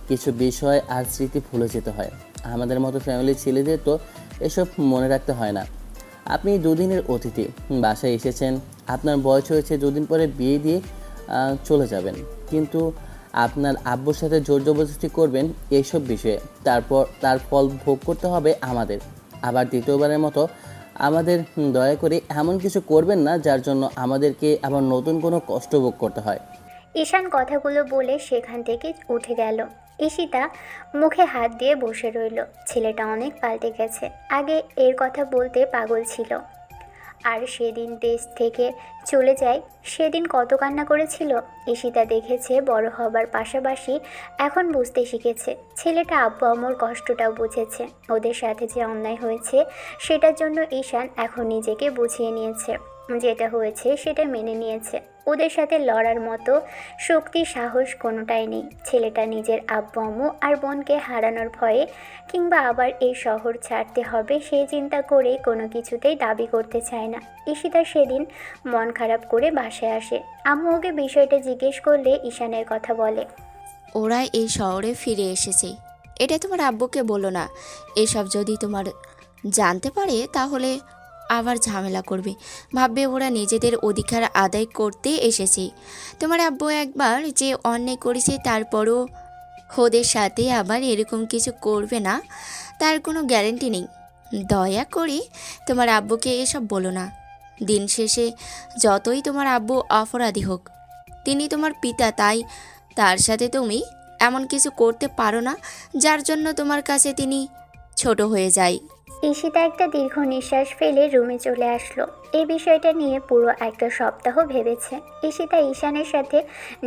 কিছু বিষয় আর স্মৃতি ভুলে যেতে হয়। আমাদের মতো ফ্যামিলির ছেলেদের তো এসব মনে রাখতে হয় না। আপনি 2 দিনের অতিথি, বাসায় এসেছেন, আপনার বয়স হয়েছে, 2 দিন পরে বিয়ে দিয়ে চলে যাবেন, কিন্তু আপনার আব্বুর সাথে জোর জবরদস্তি করবেন এইসব বিষয়ে, তারপর তার ফল ভোগ করতে হবে আমাদের। আবার দ্বিতীয়বারের মতো আমাদের দয়া করে এমন কিছু করবেন না যার জন্য আমাদেরকে আবার নতুন কোনো কষ্ট ভোগ করতে হয়। ঈশান কথাগুলো বলে সেখান থেকে উঠে গেল। ঈশিতা মুখে হাত দিয়ে বসে রইল। ছেলেটা অনেক পাল্টে গেছে। আগে এর কথা বলতে পাগল ছিল, আর সেদিন দেশ থেকে চলে যায় সেদিন কত কান্না করেছিল। ঈশিতা দেখেছে বড় হবার পাশাপাশি এখন বুঝতে শিখেছে। ছেলেটা আব্বু আম্মুর কষ্টটাও বুঝেছে। ওদের সাথে যে অন্যায় হয়েছে সেটার জন্য ঈশান এখন নিজেকে বুঝিয়ে নিয়েছে। যেটা হয়েছে সেটা মেনে নিয়েছে। ওদের সাথে লড়ার মতো শক্তি সাহস কোনোটাই নেই। ছেলেটা নিজের আব্বু আম্মু আর বোনকে হারানোর ভয়ে কিংবা আবার এই শহর ছাড়তে হবে সেই চিন্তা করে কোনো কিছুতেই দাবি করতে চায় না। ঈশিতা সেদিন মন খারাপ করে বাসায় আসে। আম্মু ওকে বিষয়টা জিজ্ঞেস করলে ঈশানের কথা বলে। ওরা এই শহরে ফিরে এসেছে, এটা তোমার আব্বুকে বলো না। এসব যদি তোমার জানতে পারে তাহলে আবার ঝামেলা করবে। ভাববে ওরা নিজেদের অধিকার আদায় করতে এসেছে। তোমার আব্বু একবার যে অন্যায় করেছে তারপরও ওদের সাথে আবার এরকম কিছু করবে না তার কোনো গ্যারান্টি নেই। দয়া করে তোমার আব্বুকে এসব বলো না। দিন শেষে যতই তোমার আব্বু অপরাধী হোক, তিনি তোমার পিতা, তাই তার সাথে তুমি এমন কিছু করতে পারো না যার জন্য তোমার কাছে তিনি ছোট হয়ে যায়। ঈশিতা একটা দীর্ঘ নিঃশ্বাস ফেলে রুমে চলে আসলো। এই বিষয়টা নিয়ে পুরো একটা সপ্তাহ ভেবেছে। ঈশিতা ঈশানের সাথে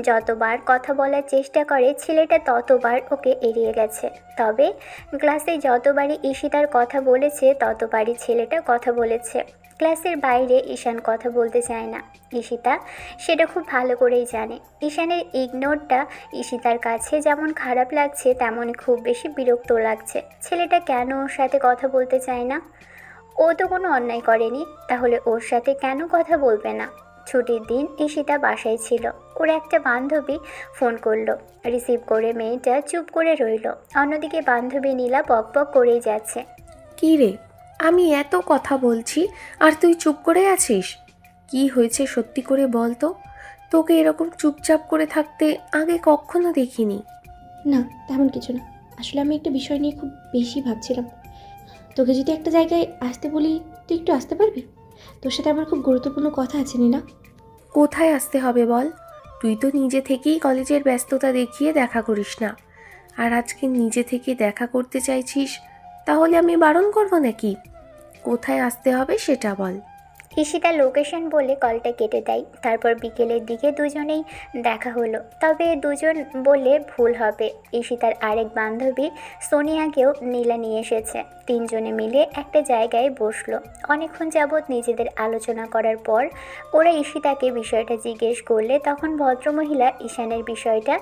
যতবার কথা বলার চেষ্টা করে ছেলেটা ততবার ওকে এড়িয়ে গেছে। তবে ক্লাসে যতবারই ঈশিতার কথা বলেছে ততবারই ছেলেটা কথা বলেছে। ক্লাসের বাইরে ঈশান কথা বলতে চায় না। ঈশিতা সেটা খুব ভালো করেই জানে। ঈশানের ইগনোরটা ঈশিতার কাছে যেমন খারাপ লাগছে তেমনই খুব বেশি বিরক্ত লাগছে। ছেলেটা কেন ওর সাথে কথা বলতে চায় না? ও তো কোনো অন্যায় করেনি, তাহলে ওর সাথে কেন কথা বলবে না? ছুটির দিন ঈশিতা বাসায় ছিল। ওর একটা বান্ধবী ফোন করলো। রিসিভ করে মেয়েটা চুপ করে রইল। অন্যদিকে বান্ধবী নীলা বকবক করেই যাচ্ছে। কী রে, আমি এত কথা বলছি আর তুই চুপ করে আছিস? কি হয়েছে সত্যি করে বল তো। তোকে এরকম চুপচাপ করে থাকতে আগে কখনো দেখিনি। না, তেমন কিছু না। আসলে আমি একটা বিষয় নিয়ে খুব বেশি ভাবছিলাম। তোকে যদি একটা জায়গায় আসতে বলি, তুই একটু আসতে পারবি? তোর সাথে আমার খুব গুরুত্বপূর্ণ কথা আছে না? কোথায় আসতে হবে বল? তুই তো নিজে থেকেই কলেজের ব্যস্ততা দেখিয়ে দেখা করিস না, আর আজকে নিজে থেকে দেখা করতে চাইছিস, তাহলে আমি বারণ করবো নাকি? কোথায় আসতে হবে সেটা বল। ঈশিতা লোকেশন বলে কলটা কেটে দেয়। তারপর বিকেলের দিকে দুজনেই দেখা হলো। তবে দুজন বললে ভুল হবে। ঈশিতার আরেক বান্ধবী সোনিয়াকেও নীলা নিয়ে এসেছে। তিনজনে মিলে একটা জায়গায় বসলো। অনেকক্ষণ যাবৎ নিজেদের আলোচনা করার পর ওরা ঈশিতাকে বিষয়টা জিজ্ঞেস করলে তখন ভদ্রমহিলা ঈশানের বিষয়টা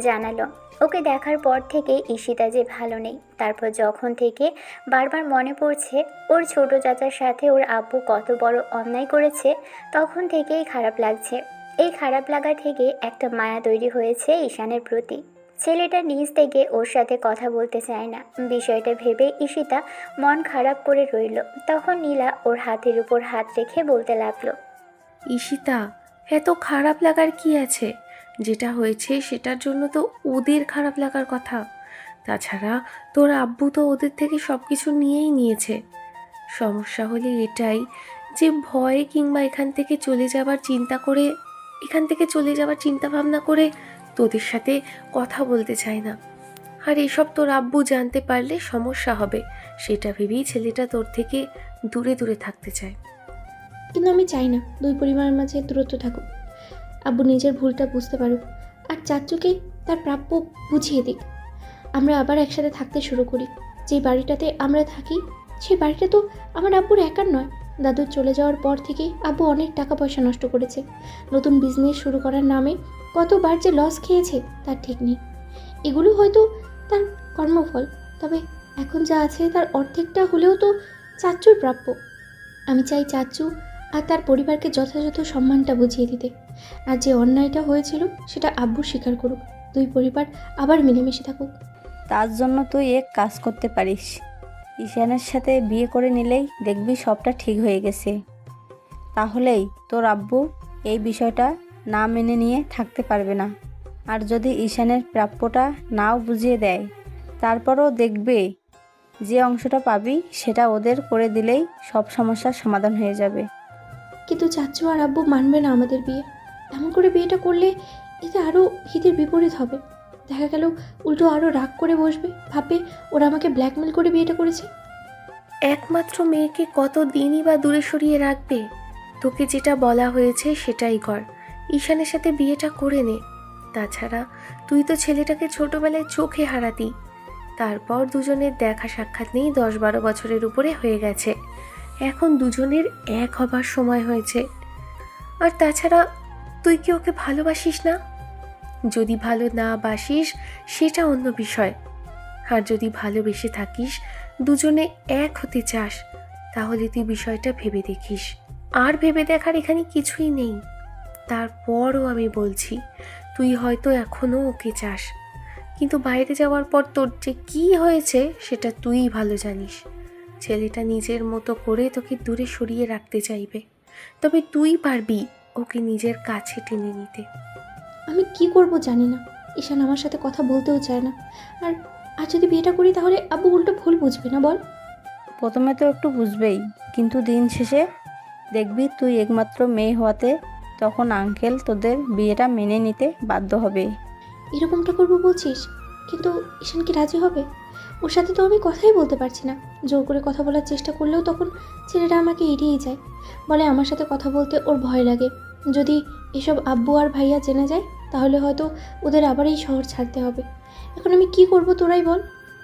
জানালো। ওকে দেখার পর থেকে ঈশিতা যে ভালো নেই। তারপর যখন থেকে বারবার মনে পড়ছে ওর ছোট চাচার সাথে ওর আব্বু কত বড় অন্যায় করেছে, তখন থেকেই খারাপ লাগছে। এই খারাপ লাগা থেকে একটা মায়া তৈরি হয়েছে ঈশানের প্রতি। ছেলেটা নিজ থেকে ওর সাথে কথা বলতে চায় না। বিষয়টা ভেবে ঈশিতা মন খারাপ করে রইল। তখন নীলা ওর হাতের উপর হাত রেখে বলতে লাগলো। ঈশিতা, এত খারাপ লাগার কি আছে? যেটা হয়েছে সেটার জন্য তো ওদের খারাপ লাগার কথা। তাছাড়া তোর আব্বু তো ওদের থেকে সব কিছু নিয়েই নিয়েছে। সমস্যা হলে এটাই যে ভয় কিংবা এখান থেকে চলে যাবার চিন্তা ভাবনা করে তোদের সাথে কথা বলতে চায় না। আর এসব তোর আব্বু জানতে পারলে সমস্যা হবে, সেটা ভেবেই ছেলেটা তোর থেকে দূরে দূরে থাকতে চায়। কিন্তু আমি চাই না দুই পরিবারের মাঝে দূরত্ব থাকুক। আব্বু নিজের ভুলটা বুঝতে পারুক আর চাচুকে তার প্রাপ্য বুঝিয়ে দিক। আমরা আবার একসাথে থাকতে শুরু করি। যে বাড়িটাতে আমরা থাকি সেই বাড়িটা তো আমার আব্বুর একার নয়। দাদুর চলে যাওয়ার পর থেকেই আব্বু অনেক টাকা পয়সা নষ্ট করেছে। নতুন বিজনেস শুরু করার নামে কতবার যে লস খেয়েছে তার ঠিক নেই। এগুলো হয়তো তার কর্মফল, তবে এখন যা আছে তার অর্ধেকটা হলেও তো চাচুর প্রাপ্য। আমি চাই চাচু আর তার পরিবারকে যথাযথ সম্মানটা বুঝিয়ে দিতে। আর যে অন্যায়টা হয়েছিল সেটা আব্বু স্বীকার করুক। দুই পরিবার আবার মিলেমিশে থাকুক। তার জন্য তুই এক কাজ করতে পারিস। ঈশানের সাথে বিয়ে করে নিলেই দেখবি সবটা ঠিক হয়ে গেছে। তাহলেই তোর আব্বু এই বিষয়টা না মেনে নিয়ে থাকতে পারবে না। আর যদি ঈশানের প্রাপ্যটা নাও বুঝিয়ে দেয়, তারপরও দেখবে যে অংশটা পাবি সেটা ওদের করে দিলেই সব সমস্যার সমাধান হয়ে যাবে। কিন্তু চাচু আর আব্বু মানবে না আমাদের বিয়ে। এমন করে বিয়েটা করলে এতে আরও হিতের বিপরীত হবে। দেখা গেল উল্টো আরও রাগ করে বসবে, ভাববে ওরা আমাকে ব্ল্যাকমেল করে বিয়েটা করেছে। একমাত্র মেয়েকে কত দিনই বা দূরে সরিয়ে রাখবে? তোকে যেটা বলা হয়েছে সেটাই কর, ঈশানের সাথে বিয়েটা করে নে। তাছাড়া তুই তো ছেলেটাকে ছোটবেলায় চোখে হারাতি, তারপর দুজনের দেখা সাক্ষাৎ নেই 10-12 বছরের উপরে হয়ে গেছে। এখন দুজনের এক হবার সময় হয়েছে। আর তাছাড়া তুই কি ওকে ভালোবাসিস না? যদি ভালো না বাসিস সেটা অন্য বিষয়, আর যদি ভালোবেসে থাকিস, দুজনে এক হতে চাস, তাহলে তুই বিষয়টা ভেবে দেখিস। আর ভেবে দেখার এখানে কিছুই নেই। তারপরও আমি বলছি, তুই হয়তো এখনও ওকে চাস, কিন্তু বাইরে যাওয়ার পর তোর যে কী হয়েছে সেটা তুই ভালো জানিস। ছেলেটা নিজের মতো করে তোকে দূরে সরিয়ে রাখতে চাইবে, তবে তুই পারবি ওকে নিজের কাছে টেনে নিতে। আমি কি করব জানি না। ঈশান আমার সাথে কথা বলতেও চায় না। আর আর যদি বিয়েটা করি তাহলে আব্বু উল্টো ভুল বুঝবে না বল? প্রথমে তো একটু বুঝবেই, কিন্তু দিন শেষে দেখবি তুই একমাত্র মেয়ে হওয়াতে তখন আঙ্কেল তোদের বিয়েটা মেনে নিতে বাধ্য হবে। এরকমটা করবো বলছিস? কিন্তু ঈশান কি রাজি হবে? ওর সাথে তো আমি কথাই বলতে পারছি না। জোর করে কথা বলার চেষ্টা করলেও তখন ছেলেটা আমাকে এড়িয়েই যায়, বলে আমার সাথে কথা বলতে ওর ভয় লাগে। যদি এসব আব্বু আর ভাইয়া জেনে যায় তাহলে হয়তো ওদের আবার এই শহর ছাড়তে হবে। এখন আমি কি করব তোরাই বল?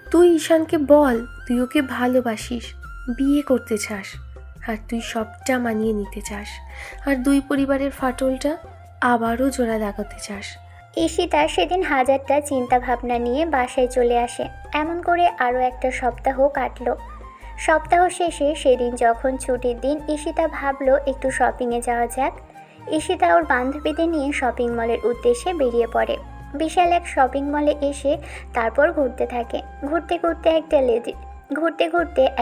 তুই ঈশানকে বল তুই ওকে ভালোবাসিস, বিয়ে করতে চাস, আর তুই সবটা মানিয়ে নিতে চাস, আর দুই পরিবারের ফাটলটা আবারও জোড়া লাগাতে চাস। ঈশিতা সেদিন হাজারটা চিন্তা ভাবনা নিয়ে বাসায় চলে আসে। এমন করে আরও একটা সপ্তাহ কাটলো। সপ্তাহ শেষে সেদিন যখন ছুটির দিন, ঈশিতা ভাবলো একটু শপিংয়ে যাওয়া যাক। ঈশিতা ওর বান্ধবীদের নিয়ে শপিং মলের উদ্দেশ্যে বেরিয়ে পড়ে। বিশাল এক শপিং মলে এসে তারপর ঘুরতে থাকে। ঘুরতে ঘুরতে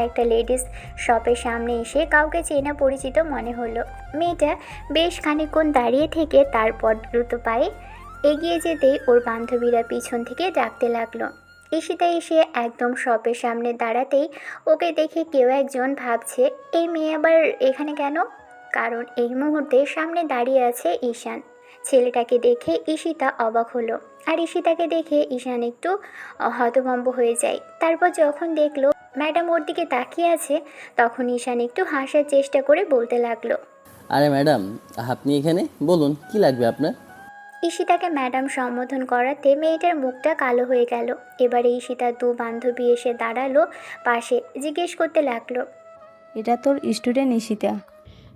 একটা লেডিস শপের সামনে এসে কাউকে চেনা পরিচিত মনে হলো। মেয়েটা বেশ খানিকক্ষণ দাঁড়িয়ে থেকে তারপর দ্রুত পায়ে এগিয়ে যেতেই ওর বান্ধবীরা পিছন থেকে ডাকতে লাগলো। ঈশিতা এসে একদম শপের সামনে দাঁড়াতেই ওকে দেখে কেউ একজন ভাবছে, এই মেয়ে আবার এখানে কেন? কারণ এই মুহূর্তে সামনে দাঁড়িয়ে আছে ঈশান। ছেলেটাকে দেখে ঈশিতা অবাক হলো, আর ঈশিতাকে দেখে ঈশান একটু হতভম্ব হয়ে যায়। তারপর যখন দেখলো ম্যাডাম ওর দিকে তাকিয়ে আছে, তখন ঈশান একটু হাসার চেষ্টা করে বলতে লাগলো, আরে ম্যাডাম, আপনি এখানে? বলুন কি লাগবে আপনার? ঈশিতাকে ম্যাডাম সম্বোধন করাতে মেয়েটার মুখটা কালো হয়ে গেল। এবারে ঈশিতার দু বান্ধবী এসে দাঁড়ালো পাশে, জিজ্ঞেস করতে লাগলো, এটা তোর স্টুডেন্ট ঈশিতা?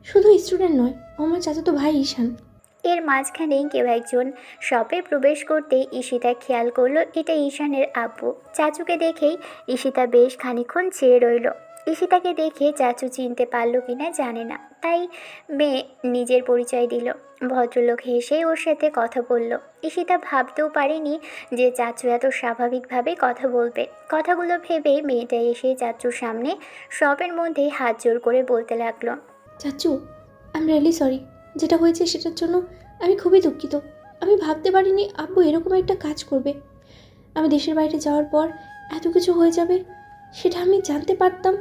শুধু স্টুডেন্ট নয়, আমার চাচাতো ভাই ঈশান। এর মাঝখানেই কেউ একজন শপে প্রবেশ করতেই ঈশিতা খেয়াল করলো এটা ঈশানের আব্বু। চাচুকে দেখেই ঈশিতা বেশ খানিকক্ষণ চেয়ে রইল। ঈশিতাকে দেখে চাচু চিনতে পারলো কিনা জানে না, তাই মেয়ে নিজের পরিচয় দিল। ভদ্রলোক হেসে ওর সাথে কথা বলল। ঈশিতা ভাবতেও পারেনি যে চাচু এত স্বাভাবিকভাবে কথা বলবে। কথাগুলো ভেবে মেয়েটা এসে চাচুর সামনে শপের মধ্যেই হাত জোর করে বলতে লাগলো, চাচু, আই এম রিয়েলি সরি। যেটা হয়েছে সেটার জন্য আমি খুবই দুঃখিত। আমি ভাবতে পারিনি আব্বু এরকম একটা কাজ করবে। আমি দেশের বাইরে যাওয়ার পর এত কিছু হয়ে যাবে সেটা আমি জানতে পারতাম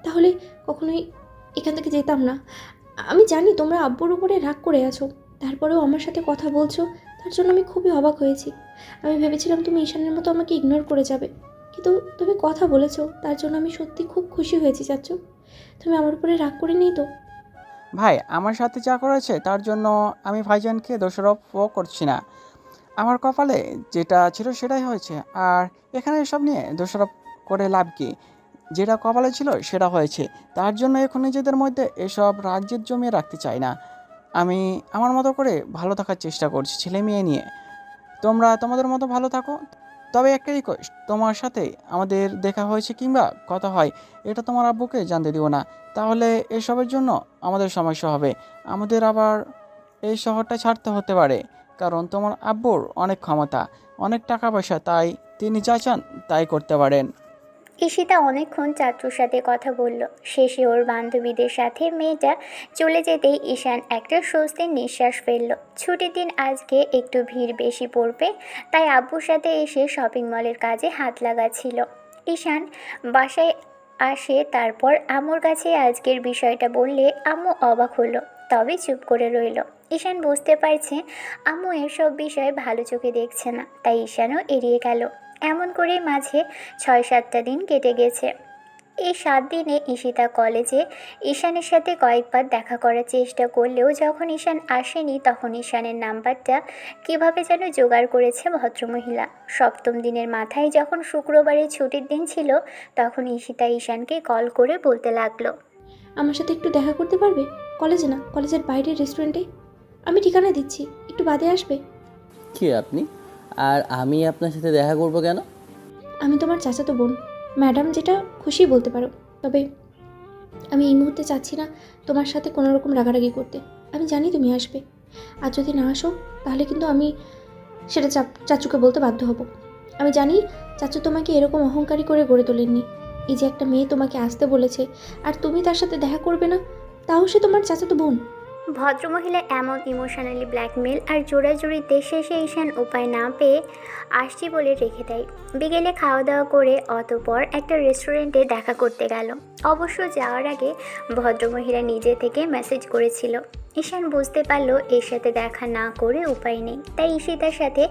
তাহলে কখনোই এখান থেকে যেতাম না। আমি জানি তোমরা আব্বুর উপরে রাগ করে আছো, তারপরেও আমার সাথে কথা বলছো, তার জন্য আমি খুবই অবাক হয়েছি। আমি ভেবেছিলাম তুমি ঈশানের মতো আমাকে ইগনোর করে যাবে, কিন্তু তুমি কথা বলেছো, তার জন্য আমি সত্যি খুব খুশি হয়েছি চাচু। তুমি আমার উপরে রাগ করে নেই তো? ভাই, আমার সাথে যা করেছে তার জন্য আমি ভাইজানকে দোষারোপও করছি না। আমার কপালে যেটা ছিল সেটাই হয়েছে, আর এখানে এসব নিয়ে দোষারোপ করে লাভ কি? যেটা কপালে ছিল সেটা হয়েছে, তার জন্য এখন নিজেদের মধ্যে এসব রাজ্যের জমিয়ে রাখতে চাই না। আমি আমার মতো করে ভালো থাকার চেষ্টা করছি ছেলে মেয়ে নিয়ে। তোমরা তোমাদের মতো ভালো থাকো। তবে একটা রিকোয়েস্ট, তোমার সাথে আমাদের দেখা হয়েছে কিংবা কথা হয় এটা তোমার আব্বুকে জানতে দিও না, তাহলে এসবের জন্য আমাদের সমস্যা হবে। আমাদের আবার এই শহরটা ছাড়তে হতে পারে, কারণ তোমার আব্বুর অনেক ক্ষমতা, অনেক টাকা পয়সা, তাই তিনি যা চান তাই করতে পারেন। ঈশিতা অনেকক্ষণ চাচুর সাথে কথা বলল। শেষে ওর বান্ধবীদের সাথে মেয়েটা চলে যেতেই ঈশান একটা স্বস্তির নিঃশ্বাস ফেলল। ছুটির দিন আজকে একটু ভিড় বেশি পড়বে, তাই আব্বুর সাথে এসে শপিং মলের কাজে হাত লাগাচ্ছিল। ঈশান বাসায় আসে, তারপর আম্মুর কাছে আজকের বিষয়টা বললে আম্মু অবাক হলো, তবে চুপ করে রইল। ঈশান বুঝতে পারছে আম্মু এসব বিষয় ভালো চোখে দেখছে না, তাই ঈশানও এড়িয়ে গেল। এমন করে মাঝে 6-7টা দিন কেটে গেছে। এই 7 দিনে ঈশিতা কলেজে ঈশানের সাথে কয়েকবার দেখা করার চেষ্টা করলেও যখন ঈশান আসেনি তখন ঈশানের নাম্বারটা কিভাবে যেন জোগাড় করেছে ভদ্রমহিলা। 7ম দিনের মাথায় যখন শুক্রবারের ছুটির দিন ছিল তখন ঈশিতা ঈশানকে কল করে বলতে লাগলো, আমার সাথে একটু দেখা করতে পারবে? কলেজে না, কলেজের বাইরের রেস্টুরেন্টে। আমি ঠিকানা দিচ্ছি, একটু বাদে আসবে। কি আপনি? আর আমি আপনার সাথে দেখা করব কেন? আমি তোমার চাচাতো বোন, ম্যাডাম যেটা খুশি বলতে পারো। তবে আমি এই মুহূর্তে চাচ্ছি না তোমার সাথে কোনো রকম রাগারাগি করতে। আমি জানি তুমি আসবে, আর যদি না আসো তাহলে কিন্তু আমি সেটা চাচুকে বলতে বাধ্য হব। আমি জানি চাচু তোমাকে এরকম অহংকারী করে গড়ে তোলেননি। এই যে একটা মেয়ে তোমাকে আসতে বলেছে আর তুমি তার সাথে দেখা করবে না, তাও সে তোমার চাচাতো বোন। ভদ্রমহিলা এমন ইমোশনালি ব্ল্যাকমেল আর জোড়াজুড়িতে শেষে ঈশান উপায় না পেয়ে আসছি বলে রেখে দেয়। বিকেলে খাওয়া দাওয়া করে অতঃপর একটা রেস্টুরেন্টে দেখা করতে গেল। অবশ্য যাওয়ার আগে ভদ্রমহিলা নিজে থেকে মেসেজ করেছিল। ঈশান বুঝতে পারলো এর সাথে দেখা না করে উপায় নেই, তাই ঈশিতার সাথে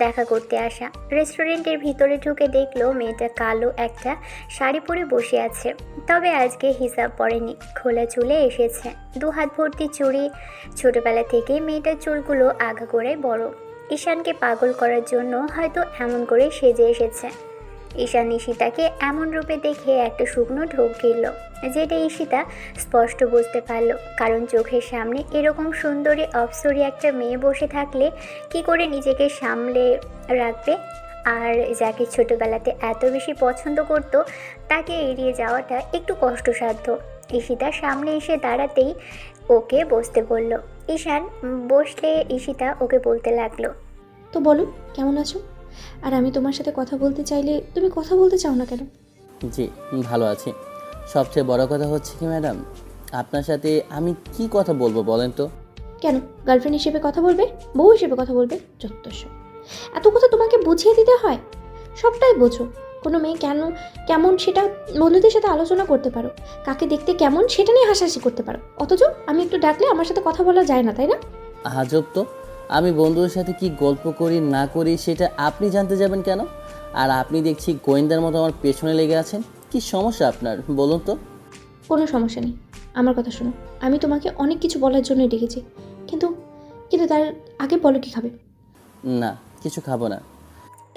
দেখা করতে আসা। রেস্টুরেন্টের ভিতরে ঢুকে দেখলো মেয়েটা কালো একটা শাড়ি পরে বসে আছে, তবে আজকে হিসাব পড়েনি, খোলা চুলে এসেছে, 2 হাত ভর্তি চুড়ি। ছোটবেলা থেকে মেয়েটার চুলগুলো আগাগোড়ায় বড়। ঈশানকে পাগল করার জন্য হয়তো এমন করে সেজে এসেছে। ঈশান ঈশিতাকে এমন রূপে দেখে একটা শুকনো ঢোক গিলল, যেটা ঈশিতা স্পষ্ট বুঝতে পারল, কারণ চোখের সামনে এরকম সুন্দরী অপ্সরী একটা মেয়ে বসে থাকলে কি করে নিজেকে সামলে রাখবে। আর যাকে ছোটবেলাতে এত বেশি পছন্দ করত তাকে এড়িয়ে যাওয়াটা একটু কষ্টসাধ্য। ঈশিতার সামনে এসে দাঁড়াতেই ওকে বসতে বলল। ঈশান বসলে ঈশিতা ওকে বলতে লাগলো, তো বলো কেমন আছো? আর আমি তোমার সাথে কথা বলতে চাইলে তুমি কথা বলতে চাও না কেন? জি, ভালো আছি। সবচেয়ে বড় কথা হচ্ছে কি ম্যাডাম, আপনার সাথে আমি কি কথা বলবো বলেন তো? কেন গার্লফ্রেন্ড হিসেবে কথা বলবে, বউ হিসেবে কথা বলবে? যত্তস্ব, এত কথা তোমাকে বুঝিয়ে দিতে হয়? সবটাই বোঝো। কোনো মেয়ে কেন কেমন সেটা বন্ধুদের সাথে আলোচনা করতে পারো, কাকে দেখতে কেমন সেটা নিয়ে হাসাহাসি করতে পারো, অথচ আমি একটু ডাকলে আমার সাথে কথা বলা যায় না, তাই না? আজব তো, আমি বন্ধুদের সাথে কি গল্প করি না করি সেটা আপনি জানতে যাবেন কেন? আর আপনি দেখছি গোয়েন্দার মতো আমার পেছনে লেগে আছেন। কি সমস্যা আপনার বলুন তো? কোনো সমস্যা নেই, আমার কথা শোনো। আমি তোমাকে অনেক কিছু বলার জন্য ডেকেছি, কিন্তু কিন্তু তার আগে বলো কি খাবে? না, কিছু খাবো না।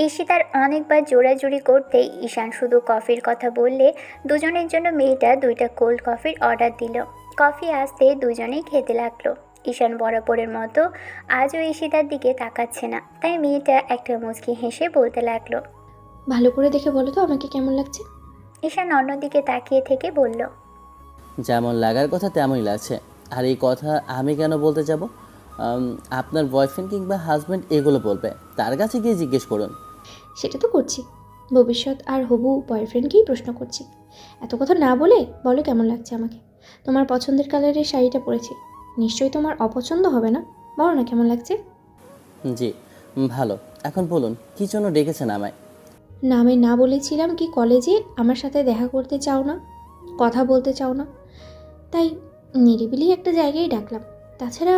ঈশিতার অনেকবার জোড়াজুড়ি করতেই ঈশান শুধু কফির কথা বললে দুজনের জন্য মেয়েটা 2টা কোল্ড কফির অর্ডার দিল। কফি আসতে দুজনেই খেতে লাগলো। ঈশান বরাবরের মতো আজও ঈশিতার দিকে তাকাচ্ছে না, তাই মেয়েটা একটা মুচকি হেসে বলতে লাগলো। ভালো করে দেখে বলো তো আমাকে কেমন লাগছে? ঈশান অন্যদিকে তাকিয়ে থেকে বলল, যেমন লাগার কথা তেমনই লাগছে। আর এই কথা আমি কেন বলতে যাব? আপনার বয়ফ্রেন্ড কিংবা হাজব্যান্ড এগুলো বলবে, তার কাছে গিয়ে জিজ্ঞেস করুন। সেটা তো করছি, ভবিষ্যৎ আর হবু বয়ফ্রেন্ডকেই প্রশ্ন করছি। এত কথা না বলে বলো কেমন লাগছে আমাকে। তোমার পছন্দের কালারের শাড়িটা পরেছি, নিশ্চয়ই তোমার অপছন্দ হবে না। বলো না কেমন লাগছে। জি, ভালো। এখন বলুন কী জন্য ডেকেছেন আমায়? নামে না বলেছিলাম কি কলেজে আমার সাথে দেখা করতে চাও না, কথা বলতে চাও না, তাই নিরিবিলি একটা জায়গায় ডাকলাম। তাছাড়া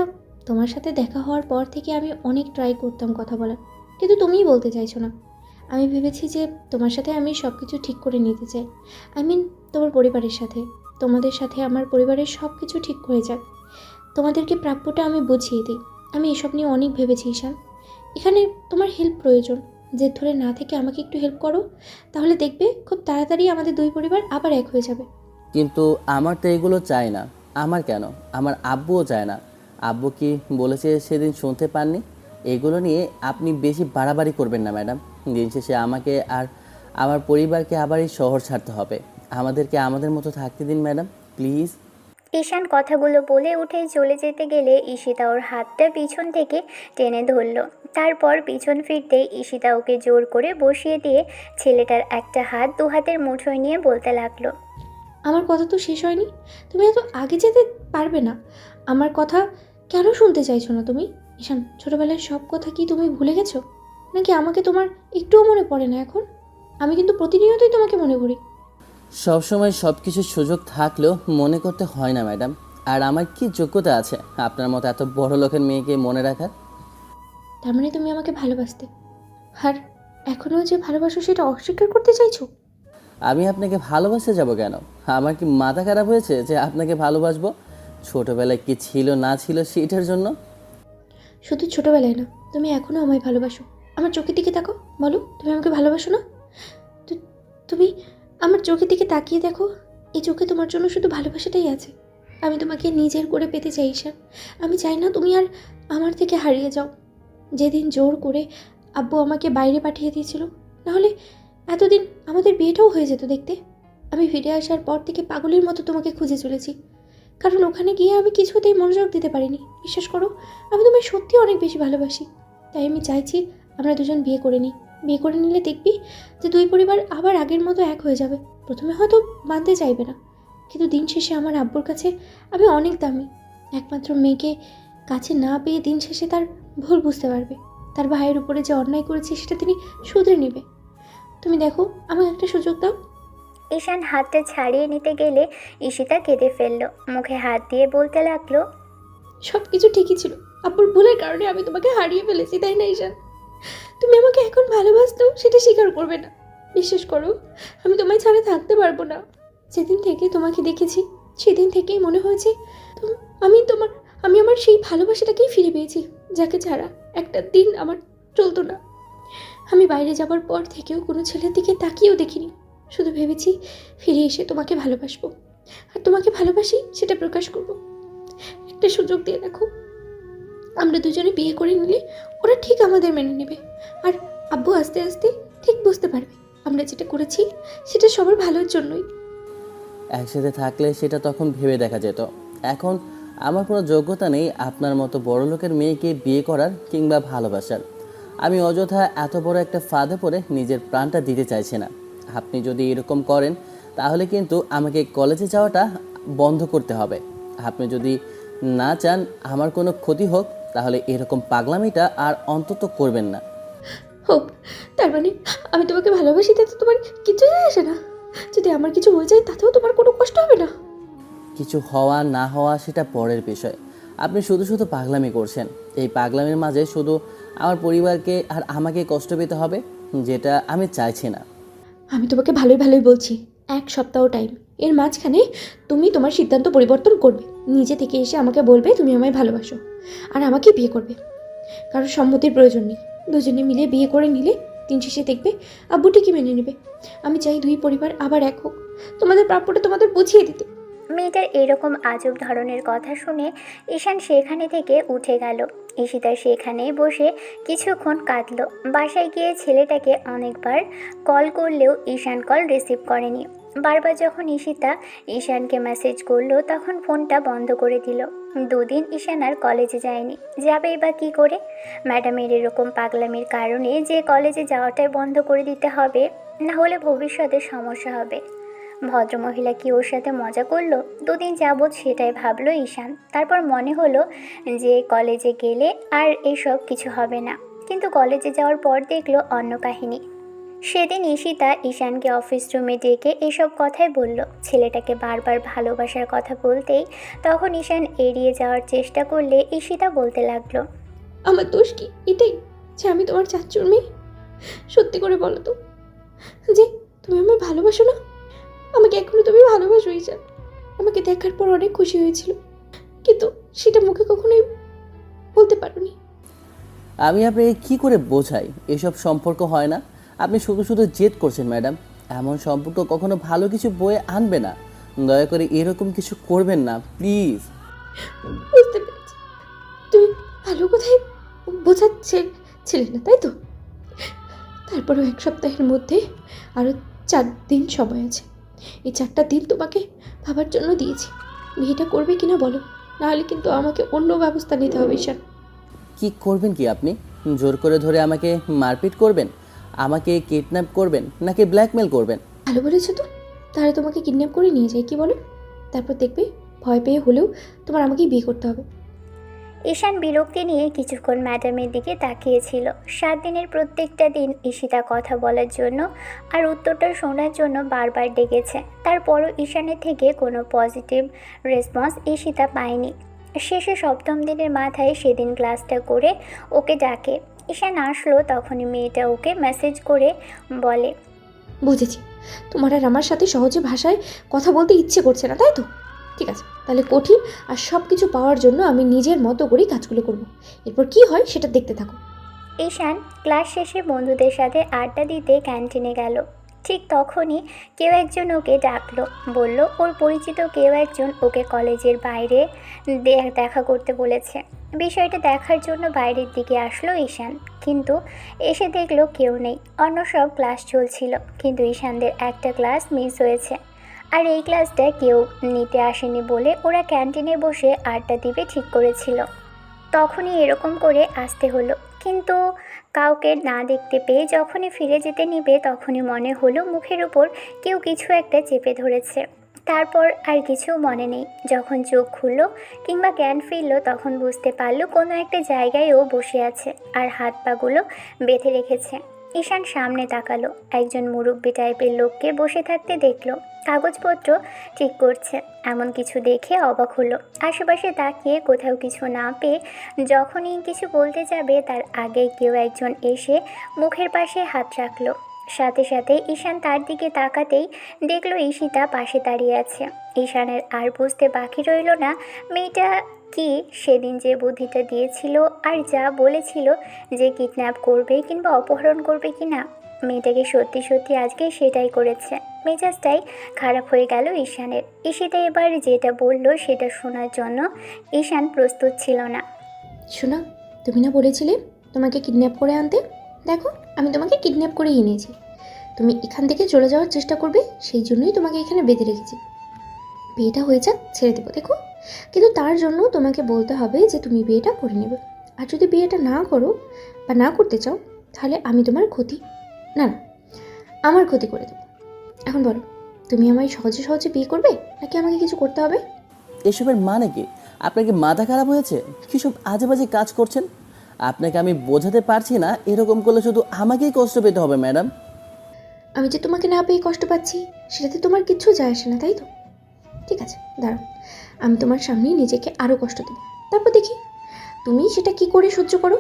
তোমার সাথে দেখা হওয়ার পর থেকে আমি অনেক ট্রাই করতাম কথা বলার, কিন্তু তুমিই বলতে চাইছো না। আমি ভেবেছি যে তোমার সাথে আমি সব কিছু ঠিক করে নিতে চাই। তোমার পরিবারের সাথে, তোমাদের সাথে আমার পরিবারের সব কিছু ঠিক হয়ে যাক, তোমাদেরকে প্রাপ্যটা আমি বুঝিয়ে দিই। আমি এসব নিয়ে অনেক ভেবেছি ঈশান। এখানে তোমার হেল্প প্রয়োজন, জেদ ধরে না থেকে আমাকে একটু হেল্প করো, তাহলে দেখবে খুব তাড়াতাড়ি আমাদের 2 পরিবার আবার এক হয়ে যাবে। কিন্তু আমার তো এগুলো চাই না। আমার কেন, আমার আব্বুও চায় না। আব্বু কি বলেছে সেদিন শুনতে পাননি? এগুলো নিয়ে আপনি বেশি বাড়াবাড়ি করবেন না ম্যাডাম। দিন শেষে আমাকে আর আমার পরিবারকে আবার এই শহর ছাড়তে হবে। আমাদেরকে আমাদের মতো থাকতে দিন ম্যাডাম, প্লিজ। ঈশান কথাগুলো বলে উঠে চলে যেতে গেলে ঈশিতা ওর হাতটা পিছন থেকে টেনে ধরল। তারপর পিছন ফিরতেই ঈশিতা ওকে জোর করে বসিয়ে দিয়ে ছেলেটার একটা হাত দু হাতের মুঠোয় নিয়ে বলতে লাগলো, আমার কথা তো শেষ হয়নি। তুমি এত আগে যেতে পারবে না। আমার কথা কেন শুনতে চাইছো না তুমি? ঈশান, ছোটবেলার সব কথা কি তুমি ভুলে গেছো? নাকি আমাকে তোমার একটুও মনে পড়ে না এখন? আমি কিন্তু প্রতিনিয়তই তোমাকে মনে করি। সবসময় সব কিছুর সুযোগ থাকলেও মনে করতে হয় না ম্যাডাম। আর আমার কি যোগ্যতা আছে আপনার মতো এত বড় লোকের মেয়েকে মনে রাখার? তার মানে তুমি আমাকে ভালোবাসতে, আর এখনও যে ভালোবাসো সেটা অস্বীকার করতে চাইছো? আমি আপনাকে ভালোবাসতে যাব কেন? আমার কি মাথা খারাপ হয়েছে যে আপনাকে ভালোবাসবো? ছোটবেলায় কি ছিল না ছিল সেটার জন্য? শুধু ছোটবেলায় না, তুমি এখনও আমায় ভালোবাসো। আমার চোখের দিকে তাকো, বলো তুমি আমাকে ভালোবাসো না? তুমি আমার চোখের দিকে তাকিয়ে দেখো, এই চোখে তোমার জন্য শুধু ভালোবাসাটাই আছে। আমি তোমাকে নিজের করে পেতে চাই ঈশান। আমি চাই না তুমি আর আমার থেকে হারিয়ে যাও। যেদিন জোর করে আব্বু আমাকে বাইরে পাঠিয়ে দিয়েছিল, নাহলে এতদিন আমাদের বিয়েটাও হয়ে যেত দেখতে। আমি ফিরে আসার পর থেকে পাগলের মতো তোমাকে খুঁজে চলেছি, কারণ ওখানে গিয়ে আমি কিছুতেই মনোযোগ দিতে পারিনি। বিশ্বাস করো, আমি তোমায় সত্যি অনেক বেশি ভালোবাসি। তাই আমি চাইছি আমরা দুজন বিয়ে করে নিই। বিয়ে করে নিলে দেখবি যে দুই পরিবার আবার আগের মতো এক হয়ে যাবে। প্রথমে হয়তো মানতে চাইবে না, কিন্তু দিন শেষে আমার আব্বুর কাছে আমি অনেক দামি। একমাত্র মেয়েকে কাছে না পেয়ে দিন শেষে তার ভুল বুঝতে পারবে। তার ভাইয়ের উপরে যে অন্যায় করেছে সেটা তিনি শুধরে নেবে। তুমি দেখো, আমাকে একটা সুযোগ দাও। ঈশান হাতটা ছাড়িয়ে নিতে গেলে ঈশিতা কেঁদে ফেলল। মুখে হাত দিয়ে বলতে লাগলো, সব কিছু ঠিকই ছিল। আব্বুর ভুলের কারণে আমি তোমাকে হারিয়ে ফেলেছি, তাই না ঈশান? তুমি আমাকে এখন ভালোবাসলেও সেটা স্বীকার করবে না। বিশ্বাস করো, আমি তোমায় ছাড়া থাকতে পারবো না। যেদিন থেকে তোমাকে দেখেছি সেদিন থেকেই মনে হয়েছে আমি আমার সেই ভালোবাসাটাকেই ফিরে পেয়েছি, যাকে ছাড়া একটা দিন আমার চলতো না। আমি বাইরে যাবার পর থেকেও কোনো ছেলের দিকে তাকিয়েও দেখিনি। শুধু ভেবেছি ফিরে এসে তোমাকে ভালোবাসবো, আর তোমাকে ভালোবাসি সেটা প্রকাশ করবো। একটা সুযোগ দিয়ে দেখো, আমরা দুজনে বিয়ে করে নিলে ওরা ঠিক আমাদের মেনে নেবে, আর আব্বু আস্তে আস্তে ঠিক বুঝতে পারবে আমরা যেটা করেছি সেটা সবার ভালোর জন্যই। একসাথে থাকলে সেটা তখন ভেবে দেখা যেত। এখন আমার কোনো যোগ্যতা নেই আপনার মতো বড় লোকের মেয়েকে বিয়ে করার কিংবা ভালোবাসার। আমি অযথা এত বড় একটা ফাঁদে পড়ে নিজের প্রাণটা দিতে চাইছি না। আপনি যদি এরকম করেন তাহলে কিন্তু আমাকে কলেজে যাওয়াটা বন্ধ করতে হবে। আপনি যদি না চান আমার কোনো ক্ষতি হোক তাহলে এরকম পাগলামিটা আর অন্তত করবেন না। হোক, তার মানে আমি তোমাকে ভালোবাসি তাতে তোমার কিছু যায় আসে না? যদি আমার কিছু হয়ে যায় তাতেও তোমার কোনো কষ্ট হবে না? কিছু হওয়া না হওয়া সেটা পরের বিষয়। আপনি শুধু শুধু পাগলামি করছেন। এই পাগলামির মাঝে শুধু আমার পরিবারকে আর আমাকে কষ্ট পেতে হবে, যেটা আমি চাইছি না। আমি তোমাকে ভালোই বলছি, 1 সপ্তাহ টাইম। এর মাঝখানে তুমি তোমার সিদ্ধান্ত পরিবর্তন করবে। নিজে থেকে এসে আমাকে বলবে তুমি আমায় ভালোবাসো, আর আমাকে বিয়ে করবে। কারণ সম্মতির প্রয়োজন নেই। দুজনে মিলে বিয়ে করে নিলে দিন শেষে দেখবে আব্বু ঠিকই মেনে নেবে। আমি চাই দুই পরিবার আবার এক হোক, তোমাদের প্রাপ্যটা তোমাদের বুঝিয়ে দিতে। মেয়েটার এরকম আজব ধরনের কথা শুনে ঈশান সেখানে থেকে উঠে গেল। ঈশিতা সেখানে বসে কিছুক্ষণ কাঁদল। বাসায় গিয়ে ছেলেটাকে অনেকবার কল করলেও ঈশান কল রিসিভ করেনি। বারবার যখন ঈশিতা ঈশানকে মেসেজ করলো তখন ফোনটা বন্ধ করে দিল। 2 দিন ঈশান আর কলেজে যায়নি। যাবেই বা কী করে? ম্যাডামের এরকম পাগলামির কারণে যে কলেজে যাওয়াটাই বন্ধ করে দিতে হবে, না হলে ভবিষ্যতে সমস্যা হবে। ভদ্রমহিলা কি ওর সাথে মজা করলো? 2 দিন যাবৎ সেটাই ভাবলো ঈশান। তারপর মনে হলো যে কলেজে গেলে আর এসব কিছু হবে না, কিন্তু কলেজে যাওয়ার পর দেখলো অন্য কাহিনী। সেদিন ঈশিতা ঈশানকে অফিস রুমে ডেকে এসব কথাই বলল। ছেলেটাকে বারবার ভালোবাসার কথা বলতেই তখন ঈশান এড়িয়ে যাওয়ার চেষ্টা করলে ঈশিতা বলতে লাগলো, আমার দোষ কি এটাই যে আমি তোমার চাচ্চুর মেয়ে? সত্যি করে বলো তো যে তুমি আমায় ভালোবাসো না? আমাকে এখনো তুমি ভালোবাসো ঈশান। আমাকে দেখার পর অনেক খুশি হয়েছিল, কিন্তু সেটা মুখে কখনোই বলতে পারোনি। আমি আপনাকে কি করে বোঝাই এসব সম্পর্ক হয় না? আপনি শুধু শুধু জেদ করছেন ম্যাডাম। এমন সম্পর্ক কখনো ভালো কিছু বয়ে আনবে না। দয়া করে এরকম কিছু করবেন না প্লিজ। বুঝতে পেরেছি, তুমি ভালো কোথায় বোঝাচ্ছিলে না, তাই তো? তারপরেও 1 সপ্তাহের মধ্যে আরও 4 দিন সময় আছে। এই 4টা দিন তোমাকে ভাবার জন্য দিয়েছি। বিয়েটা করবে কিনা বলো, নাহলে কিন্তু আমাকে অন্য ব্যবস্থা নিতে হবে ঈশান। কি করবেন কি আপনি? জোর করে ধরে আমাকে মারপিট করবেন, আমাকে কিডন্যাপ করবেন, নাকি ব্ল্যাকমেল করবেন? ভালো বলেছো তো, তাহলে তোমাকে কিডন্যাপ করে নিয়ে যাই, কি বলো? তারপর দেখবে ভয় পেয়ে হলেও তোমার আমাকেই বিয়ে করতে হবে। ঈশান বিরক্তি নিয়ে কিছুক্ষণ ম্যাডামের দিকে তাকিয়েছিল। 7 দিনের প্রত্যেকটা দিন ঈশিতা কথা বলার জন্য আর উত্তরটা শোনার জন্য বারবার ডেকেছে। তারপরও ঈশানের থেকে কোনো পজিটিভ রেসপন্স ঈশিতা পায়নি। শেষে 7ম দিনের মাথায় সেদিন ক্লাসটা করে ওকে ডাকে। ঈশান আসলো, তখনই মেয়েটা ওকে মেসেজ করে বলে, বুঝেছি, তোমার আর আমার সাথে সহজে ভাষায় কথা বলতে ইচ্ছে করছে না, তাই তো? ঠিক আছে, তাহলে কঠিন আর সব কিছু পাওয়ার জন্য আমি নিজের মতো করেই কাজগুলো করব। এরপর কি হয় সেটা দেখতে থাকো। ঈশান ক্লাস শেষে বন্ধুদের সাথে আড্ডা দিতে ক্যান্টিনে গেল। ঠিক তখনই কেউ একজন ওকে ডাকলো, বলল ওর পরিচিত কেউ একজন ওকে কলেজের বাইরে দেখা করতে বলেছে। বিষয়টা দেখার জন্য বাইরের দিকে আসলো ঈশান, কিন্তু এসে দেখলো কেউ নেই। অন্য সব ক্লাস চলছিল, কিন্তু ঈশানদের একটা ক্লাস মিস হয়েছে। আর এই ক্লাসটা কেউ নিতে আসেনি বলে ওরা ক্যান্টিনে বসে আড্ডা দিবে ঠিক করেছিল। তখনই এরকম করে আসতে হলো, কিন্তু কাউকে না দেখতে পেয়ে যখনই ফিরে যেতে নিবে তখনই মনে হলো মুখের উপর কেউ কিছু একটা চেপে ধরেছে। তারপর আর কিছু মনে নেই। যখন চোখ খুললো কিংবা জ্ঞান ফিরল তখন বুঝতে পারলো কোনো একটা জায়গায় ও বসে আছে আর হাত পাগুলো বেঁধে রেখেছে। ঈশান সামনে তাকালো, একজন মুরব্বি টাইপের লোককে বসে থাকতে দেখলো, কাগজপত্র ঠিক করছে। এমন কিছু দেখে অবাক হলো। আশেপাশে তাকিয়ে কোথাও কিছু না পেয়ে যখনই কিছু বলতে যাবে তার আগে কেউ একজন এসে মুখের পাশে হাত রাখলো। সাথে সাথে ঈশান তার দিকে তাকাতেই দেখলো ঈশিতা পাশে দাঁড়িয়ে আছে। ঈশানের আর বুঝতে বাকি রইল না মেয়েটা কি সেদিন যে বুদ্ধিটা দিয়েছিল আর যা বলেছিল যে কিডন্যাপ করবে কিংবা অপহরণ করবে কিনা, মেয়েটাকে সত্যি সত্যি আজকে সেটাই করেছে। মেজাজটাই খারাপ হয়ে গেল ঈশানের। ঈশিতা এবার যেটা বলল সেটা শোনার জন্য ঈশান প্রস্তুত ছিল না। শোনা, তুমি না বলেছিলে তোমাকে কিডন্যাপ করে আনতে? দেখো, আমি তোমাকে কিডন্যাপ করেই এনেছি। তুমি এখান থেকে চলে যাওয়ার চেষ্টা করবে, সেই জন্যই তোমাকে এখানে বেঁধে রেখেছি। বিয়েটা হয়ে যাক, ছেড়ে দেবো, দেখো। কিন্তু তার জন্য তোমাকে বলতে হবে যে তুমি বিয়েটা করে নেবে। আর যদি বিয়েটা না করো বা না করতে চাও, তাহলে আমি তোমার ক্ষতি না না আমার ক্ষতি করে দেবো। এখন বলো, তুমি আমায় সহজে সহজে বিয়ে করবে নাকি আমাকে কিছু করতে হবে? এসবের মানে কি? আপনার কি মাথা খারাপ হয়েছে? কী সব আজে বাজে কাজ করছেন? আপনাকে আমি বোঝাতে পারছি না, এরকম করলে শুধু আমাকেই কষ্ট পেতে হবে ম্যাডাম। আমি যে তোমাকে না পেয়ে কষ্ট পাচ্ছি সেটাতে তোমার কিচ্ছু যায় আসে না, তাই তো? ঠিক আছে, দাঁড়াও, আমি তোমার সামনেই নিজেকে আরও কষ্ট দেবো, তারপর দেখি তুমি সেটা কি করে সহ্য করো।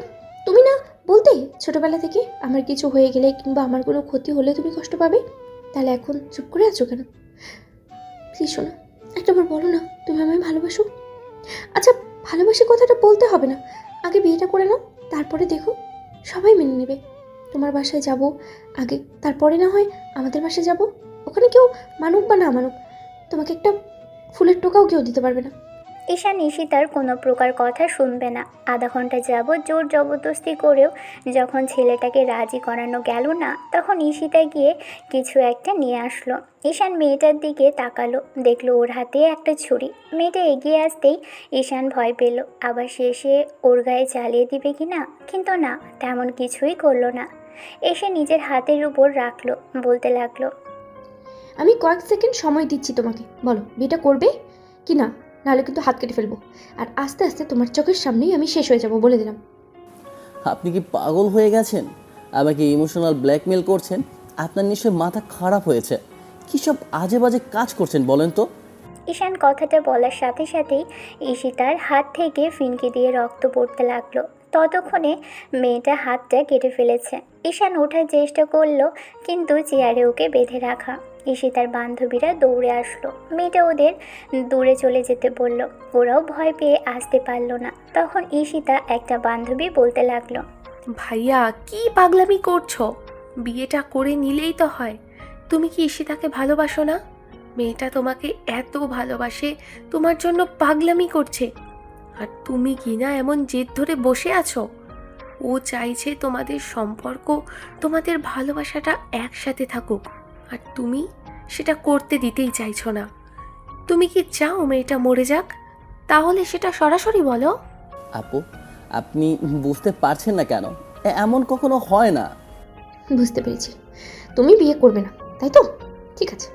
তুমি না বলতে ছোটোবেলা থেকে আমার কিছু হয়ে গেলে কিংবা আমার কোনো ক্ষতি হলে তুমি কষ্ট পাবে, তাহলে এখন চুপ করে আছো কেন? প্লিজ শোনো, একটাবার বলো না তুমি আমায় ভালোবাসো। আচ্ছা, ভালোবাসি কথাটা বলতে হবে না, আগে বিয়েটা করে নাও, তারপরে দেখো সবাই মেনে নেবে। তোমার বাসায় যাব আগে, তারপরে না হয় আমাদের বাসায় যাব। ওখানে কেউ মানুক বা না মানুক, তোমাকে একটা ফুলের টোকাও কেউ দিতে পারবে না। ঈশান ঈশিতার কোনো প্রকার কথা শুনবে না। আধা ঘন্টা যাবৎ জোর জবরদস্তি করেও যখন ছেলেটাকে রাজি করানো গেল না, তখন ঈশিতা গিয়ে কিছু একটা নিয়ে আসলো। ঈশান মেয়েটার দিকে তাকালো, দেখলো ওর হাতে একটা ছুরি। মেয়েটা এগিয়ে আসতেই ঈশান ভয় পেল আবার শেষে ওর গায়ে চালিয়ে দিবে কি না, কিন্তু না, তেমন কিছুই করলো না। এসে নিজের হাতের উপর রাখলো, বলতে লাগলো, আমি কয়েক সেকেন্ড সময় দিচ্ছি তোমাকে, বলো বিয়েটা করবে কি না, নাহলে কিন্তু হাত কেটে ফেলবো। আর আস্তে আস্তে তোমার চোখের সামনেই আমি শেষ হয়ে যাব, বলে দিলাম। আপনি কি পাগল হয়ে গেছেন? আমাকে ইমোশনাল ব্ল্যাকমেল করছেন? আপনার নিশ্চয়ই মাথা খারাপ হয়েছে। কী সব আজে বাজে কাজ করছেন বলেন তো? ঈশান কথাটা বলার সাথে সাথেই ঈশিতার হাত থেকে ফিনকি দিয়ে রক্ত পড়তে লাগলো। ততক্ষণে মেয়েটা হাতটা কেটে ফেলেছে। ঈশান ওঠার চেষ্টা করলো, কিন্তু চেয়ারে ওকে বেঁধে রাখা। ঈশিতার বান্ধবীরা দৌড়ে আসলো, মেয়েটা ওদের দূরে চলে যেতে বলল। ওরাও ভয় পেয়ে আসতে পারলো না। তখন ঈশিতা একটা বান্ধবী বলতে লাগলো, ভাইয়া কি পাগলামি করছো? বিয়েটা করে নিলেই তো হয়। তুমি কি ঈশিতাকে ভালোবাসো না? মেয়েটা তোমাকে এত ভালোবাসে, তোমার জন্য পাগলামি করছে, আর তুমি কি না এমন জেদ ধরে বসে আছো? ও চাইছে তোমাদের সম্পর্ক, তোমাদের ভালোবাসাটা একসাথে থাকুক, আর তুমি সেটা করতে দিতেই চাইছো না। তুমি কি চাও মেয়েটা মরে যাক? তাহলে সেটা সরাসরি বলো। আপু, আপনি বুঝতে পারছেন না কেন? এমন কখনো হয় না। বুঝতে পেরেছি, তুমি বিয়ে করবে না, তাই তো? ঠিক আছে,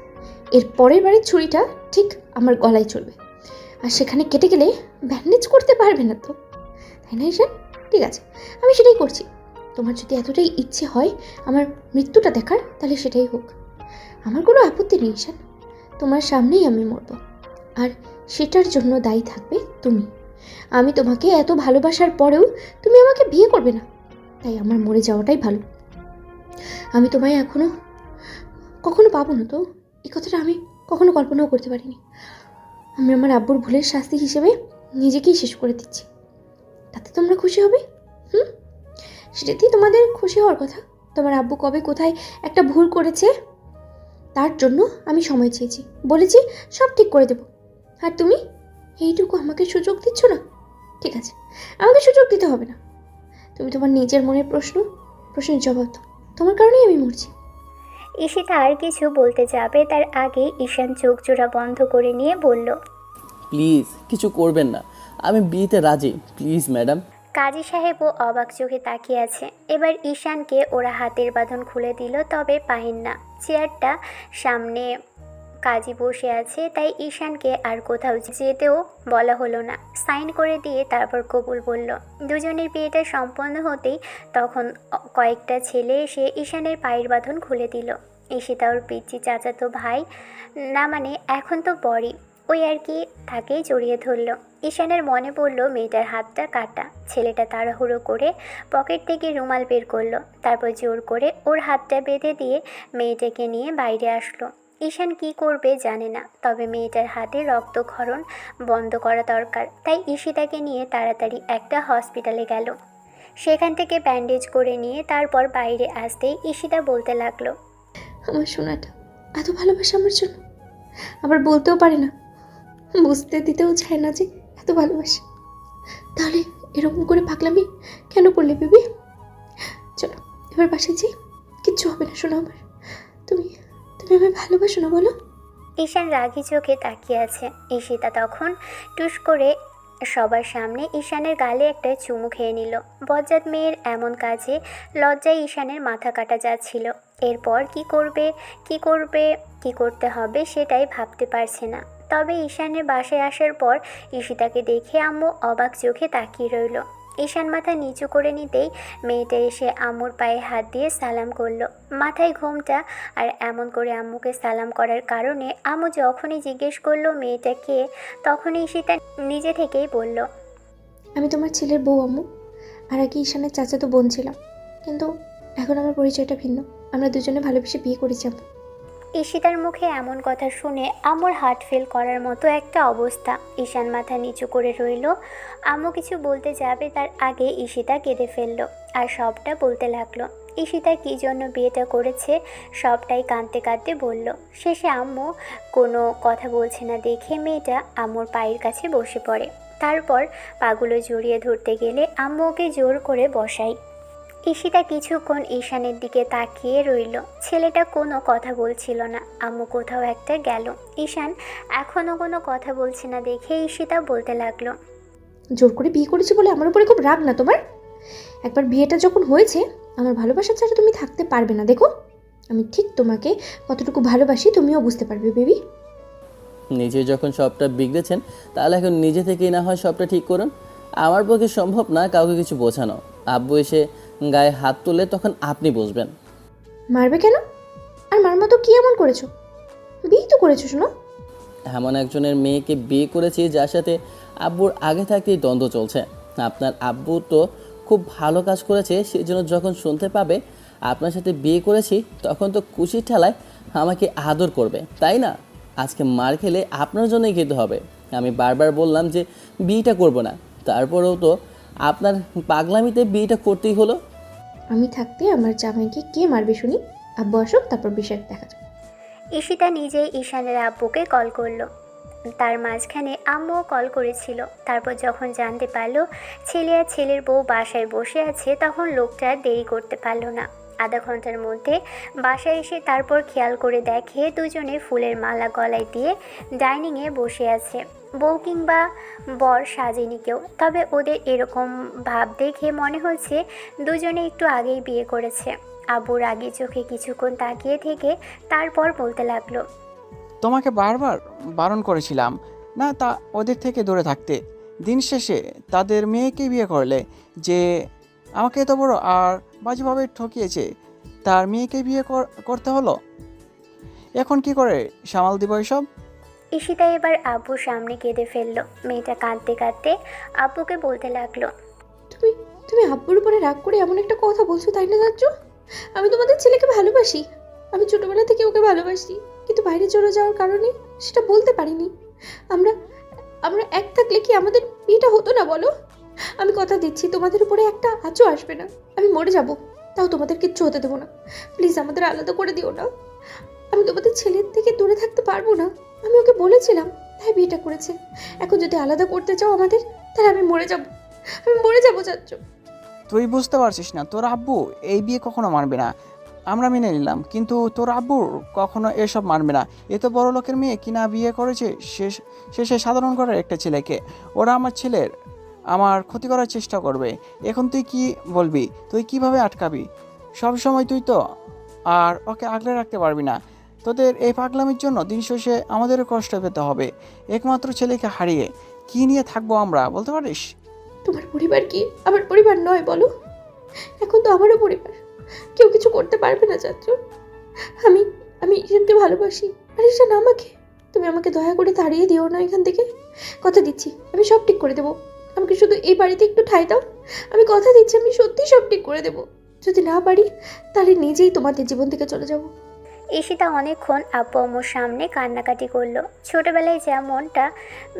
এর পরের বারের ছুরিটা ঠিক আমার গলায় চলবে, আর সেখানে কেটে গেলে ব্যান্ডেজ করতে পারবে না তো, তাই না ঈশান? ঠিক আছে, আমি সেটাই করছি। তোমার যদি এতটাই ইচ্ছে হয় আমার মৃত্যুটা দেখার, তাহলে সেটাই হোক। আমার কোনো আপত্তি নেই ঈশান, তোমার সামনেই আমি মরব, আর সেটার জন্য দায়ী থাকবে তুমি। আমি তোমাকে এত ভালোবাসার পরেও তুমি আমাকে বিয়ে করবে না, তাই আমার মরে যাওয়াটাই ভালো। আমি তোমায় কখনো পাবো না তো, এই কথাটা আমি কখনো কল্পনাও করতে পারিনি। আমি আমার আব্বুর ভুলের শাস্তি হিসেবে নিজেকেই শেষ করে দিচ্ছি, তাতে তোমরা খুশি হবে? সেটাতেই তোমাদের খুশি হওয়ার কথা। তোমার আব্বু কবে কোথায় একটা ভুল করেছে তার জন্য আমি সময় চেয়েছি, বলেছি সব ঠিক করে দেব, আর তুমি এইটুকু আমাকে সুযোগ দিচ্ছ না। ঠিক আছে, আমাকে সুযোগ দিতে হবে না, তুমি তোমার নিজের মনের প্রশ্নের জবাব দাও। তোমার কারণেই আমি মরছি। ঈশিতা আর কিছু বলতে যাবে তার আগে ঈশান চোখ জোড়া বন্ধ করে নিয়ে বলল, প্লিজ কিছু করবেন না, আমি বিয়েতে রাজি, প্লিজ ম্যাডাম। কাজী সাহেবও অবাক চোখে তাকিয়ে আছে। এবার ঈশানকে ওরা হাতের বাঁধন খুলে দিল, তবে পাহিন না। চেয়ারটা সামনে কাজী বসে আছে, তাই ঈশানকে আর কোথাও যেতেও বলা হলো না। সাইন করে দিয়ে তারপর কবুল বলল। দুজনের বিয়েটা সম্পন্ন হতেই তখন কয়েকটা ছেলে এসে ঈশানের পায়ের বাঁধন খুলে দিল। ঈশিতা ওর পিচ্চি চাচাতো ভাই, না মানে এখন তো বড়ই, ওই আর কি তাকেই জড়িয়ে ধরল। ঈশানের মনে পড়ল মেয়েটার হাতটা কাটা। ছেলেটা তাড়াহুড়ো করে পকেট থেকে রুমাল বের করলো, তারপর জোর করে ওর হাতটা বেঁধে দিয়ে মেয়েটাকে নিয়ে বাইরে আসলো। ঈশান কি করবে জানে না, তবে মেয়েটার হাতে রক্তক্ষরণ বন্ধ করা দরকার, তাই ঈশিতাকে নিয়ে তাড়াতাড়ি একটা হসপিটালে গেল। সেখান থেকে ব্যান্ডেজ করে নিয়ে তারপর বাইরে আসতেই ঈশিতা বলতে লাগলো, আমার সোনাটা এত ভালোবাসা আমার জন্য, আবার বলতেও পারে না, বুঝতে দিতেও চায় না যে এত ভালোবাসে। তাহলে এরকম করে পাগলামি কেন করলে বেবি? চলো এবার বাসায় যাই, কিচ্ছু হবে না শোনা আমার। তুমি তুমি আমায় ভালোবাসো না বলো? ঈশান রাগী চোখে তাকিয়ে আছে। ঈশিতা তখন টুস করে সবার সামনে ঈশানের গালে একটা চুমু খেয়ে নিল। বজ্জাত মেয়ের এমন কাজে লজ্জায় ঈশানের মাথা কাটা যাচ্ছিল। এরপর কি করতে হবে সেটাই ভাবতে পারছে না। তবে ঈশানের বাসায় আসার পর ঈশিতাকে দেখে আম্মু অবাক চোখে তাকিয়ে রইল। ঈশান মাথা নিচু করে নিতেই মেয়েটা এসে আম্মুর পায়ে হাত দিয়ে সালাম করলো, মাথায় ঘোমটা। আর এমন করে আম্মুকে সালাম করার কারণে আম্মু যখনই জিজ্ঞেস করলো মেয়েটা কে, তখনই ঈশিতা নিজে থেকেই বলল, আমি তোমার ছেলের বউ আম্মু, আর আগে ঈশানের চাচাতো বোন ছিলাম, কিন্তু এখন আমার পরিচয়টা ভিন্ন। আমরা দুজনে ভালোবেসে বিয়ে করেছি আম্মু। ঈশিতার মুখে এমন কথা শুনে আম্মুর হার্ট ফেল করার মতো একটা অবস্থা। ঈশান মাথা নিচু করে রইল। আম্মু কিছু বলতে যাবে তার আগে ঈশিতা কেঁদে ফেলল আর সবটা বলতে লাগলো। ঈশিতা কী জন্য বিয়েটা করেছে সবটাই কাঁদতে কাঁদতে বলল। শেষে আম্মু কোনো কথা বলছে না দেখে মেয়েটা আম্মুর পায়ের কাছে বসে পড়ে। তারপর পাগুলো জড়িয়ে ধরতে গেলে আম্মু ওকে জোর করে বসায়। ঈশিতা কিছুক্ষণ ঈশানের দিকে তাকিয়ে রইল। ছেলেটা কোনো কথা বলছিল না। আম্মু কোথাও একটা গেল। ঈশান এখনও কোনো কথা বলছে না দেখে ঈশিতা বলতে লাগলো, জোর করে বিয়ে করেছি বলে আমার উপরে খুব রাগ না তোমার? একবার বিয়েটা যখন হয়েছে আমার ভালোবাসা ছাড়া তুমি থাকতে পারবে না। দেখো আমি ঠিক তোমাকে কতটুকু ভালোবাসি তুমিও বুঝতে পারবে বেবি। নিজে যখন সবটা বিগড়েছেন, তাহলে এখন নিজে থেকেই না হয় সবটা ঠিক করুন। আমার পক্ষে সম্ভব না কাউকে কিছু বোঝানো। আব্বু এসে গায়ে হাত তুললে তখন আপনি বুঝবেন। মারবে কেন? আর মার মতো কি এমন করেছো? বিয়ে তো করেছো শোনো। এমন একজনের মেয়েকে বিয়ে করেছি যার সাথে আব্বুর আগে থাকতেই দ্বন্দ্ব চলছে। আপনার আব্বু তো খুব ভালো কাজ করেছে, সেজন্য যখন শুনতে পাবে আপনার সাথে বিয়ে করেছি তখন তো খুশির ঠেলায় আমাকে আদর করবে, তাই না? আজকে মার খেলে আপনার জন্যই খেতে হবে। আমি বারবার বললাম যে বিয়েটা করব না, তারপরেও তো আপনার পাগলামিতে বিয়েটা করতেই হলো। আমি থাকতে আমার জামাইকে কে মারবে শুনি? আব্বু আসুক তারপর বিষয় দেখা যাবে। ঈশিতা নিজেই ঈশানের আব্বুকে কল করলো। তার মাঝখানে আম্মুও কল করেছিল। তারপর যখন জানতে পারলো ছেলে আর ছেলের বউ বাসায় বসে আছে, তখন লোকটা দেরি করতে পারলো না। আধা ঘন্টার মধ্যে বাসায় এসে তারপর খেয়াল করে দেখে দুজনে ফুলের মালা গলায় দিয়ে ডাইনিংয়ে বসে আছে। বউ কিংবা বর সাজেনি কেউ, তবে ওদের এরকম ভাব দেখে মনে হচ্ছে দুজনে একটু আগেই বিয়ে করেছে। আব্বু রাগী চোখে কিছুক্ষণ তাকিয়ে থেকে তারপর বলতে লাগলো, তোমাকে বারবার বারণ করেছিলাম না তা ওদের থেকে দূরে থাকতে। দিন শেষে তাদের মেয়েকে বিয়ে করলে, যে আমাকে এত বড় আর বাজেভাবে ঠকিয়েছে তার মেয়েকে বিয়ে করতে হলো। এখন কি করে সামাল দিব এসব? ঈশিতা এবার আব্বুর সামনে কেঁদে ফেললো। মেয়েটা কাঁদতে কাঁদতে আব্বুকে বলতে লাগলো, তুমি তুমি আব্বুর উপরে রাগ করে এমন একটা কথা বলছো, তাই না চাচ্চু? আমি তোমাদের ছেলেকে ভালোবাসি, আমি ছোটবেলা থেকে ওকে ভালোবাসি, কিন্তু বাইরে চলে যাওয়ার কারণে সেটা বলতে পারিনি। আমরা আমরা এক থাকলে কি আমাদের বিয়েটা হতো না বলো? আমি কথা দিচ্ছি তোমাদের উপরে একটা আঁচও আসবে না। আমি মরে যাব, তাও তোমাদের কিচ্ছু হতে দেবো না। প্লিজ আমাদের আলাদা করে দিও না। আমি তোমাদের ছেলের থেকে দূরে থাকতে পারবো না। আমি ওকে বলেছিলাম, তাই বিয়েটা করেছে। এখন যদি আলাদা করতে চাও আমাদের, তাহলে আমি মরে যাব, আমি মরে যাবো চাচ্চু। তুই বুঝতে পারছিস না, তোর আব্বু এই বিয়ে কখনো মানবে না। আমরা মেনে নিলাম, কিন্তু তোর আব্বু কখনো এসব মানবে না। এ তো বড় লোকের মেয়ে কিনা বিয়ে করেছে শেষে সাধারণ ঘরের একটা ছেলেকে। ওরা আমার ছেলের আমার ক্ষতি করার চেষ্টা করবে। এখন তুই কি বলবি? তুই কিভাবে আটকাবি? সব সময় তুই তো আর ওকে আগলে রাখতে পারবি না। তোদের এই পাগলামির জন্য দিন শেষে আমাদেরও কষ্ট পেতে হবে। একমাত্র ছেলেকে হারিয়ে কি নিয়ে থাকবো আমরা, বলতে পারিস? তোমার পরিবার কি আমার পরিবার নয় বলো? এখন তো আমারও পরিবার, কেউ কিছু করতে পারবে না চাচ্চু। আমি আমি ঈশানকে ভালোবাসি, আর ঈশান আমাকে। তুমি আমাকে দয়া করে তাড়িয়ে দিও না এখান থেকে। কথা দিচ্ছি আমি সব ঠিক করে দেবো। আমাকে শুধু এই বাড়িতে একটু ঠাঁই দাও। আমি কথা দিচ্ছি আমি সত্যি সব ঠিক করে দেবো। যদি না পারি তাহলে নিজেই তোমাদের জীবন থেকে চলে যাব। ঈশিতা অনেকক্ষণ আব্বু আম্মুর সামনে কান্নাকাটি করলো। ছোটবেলায় যেমনটা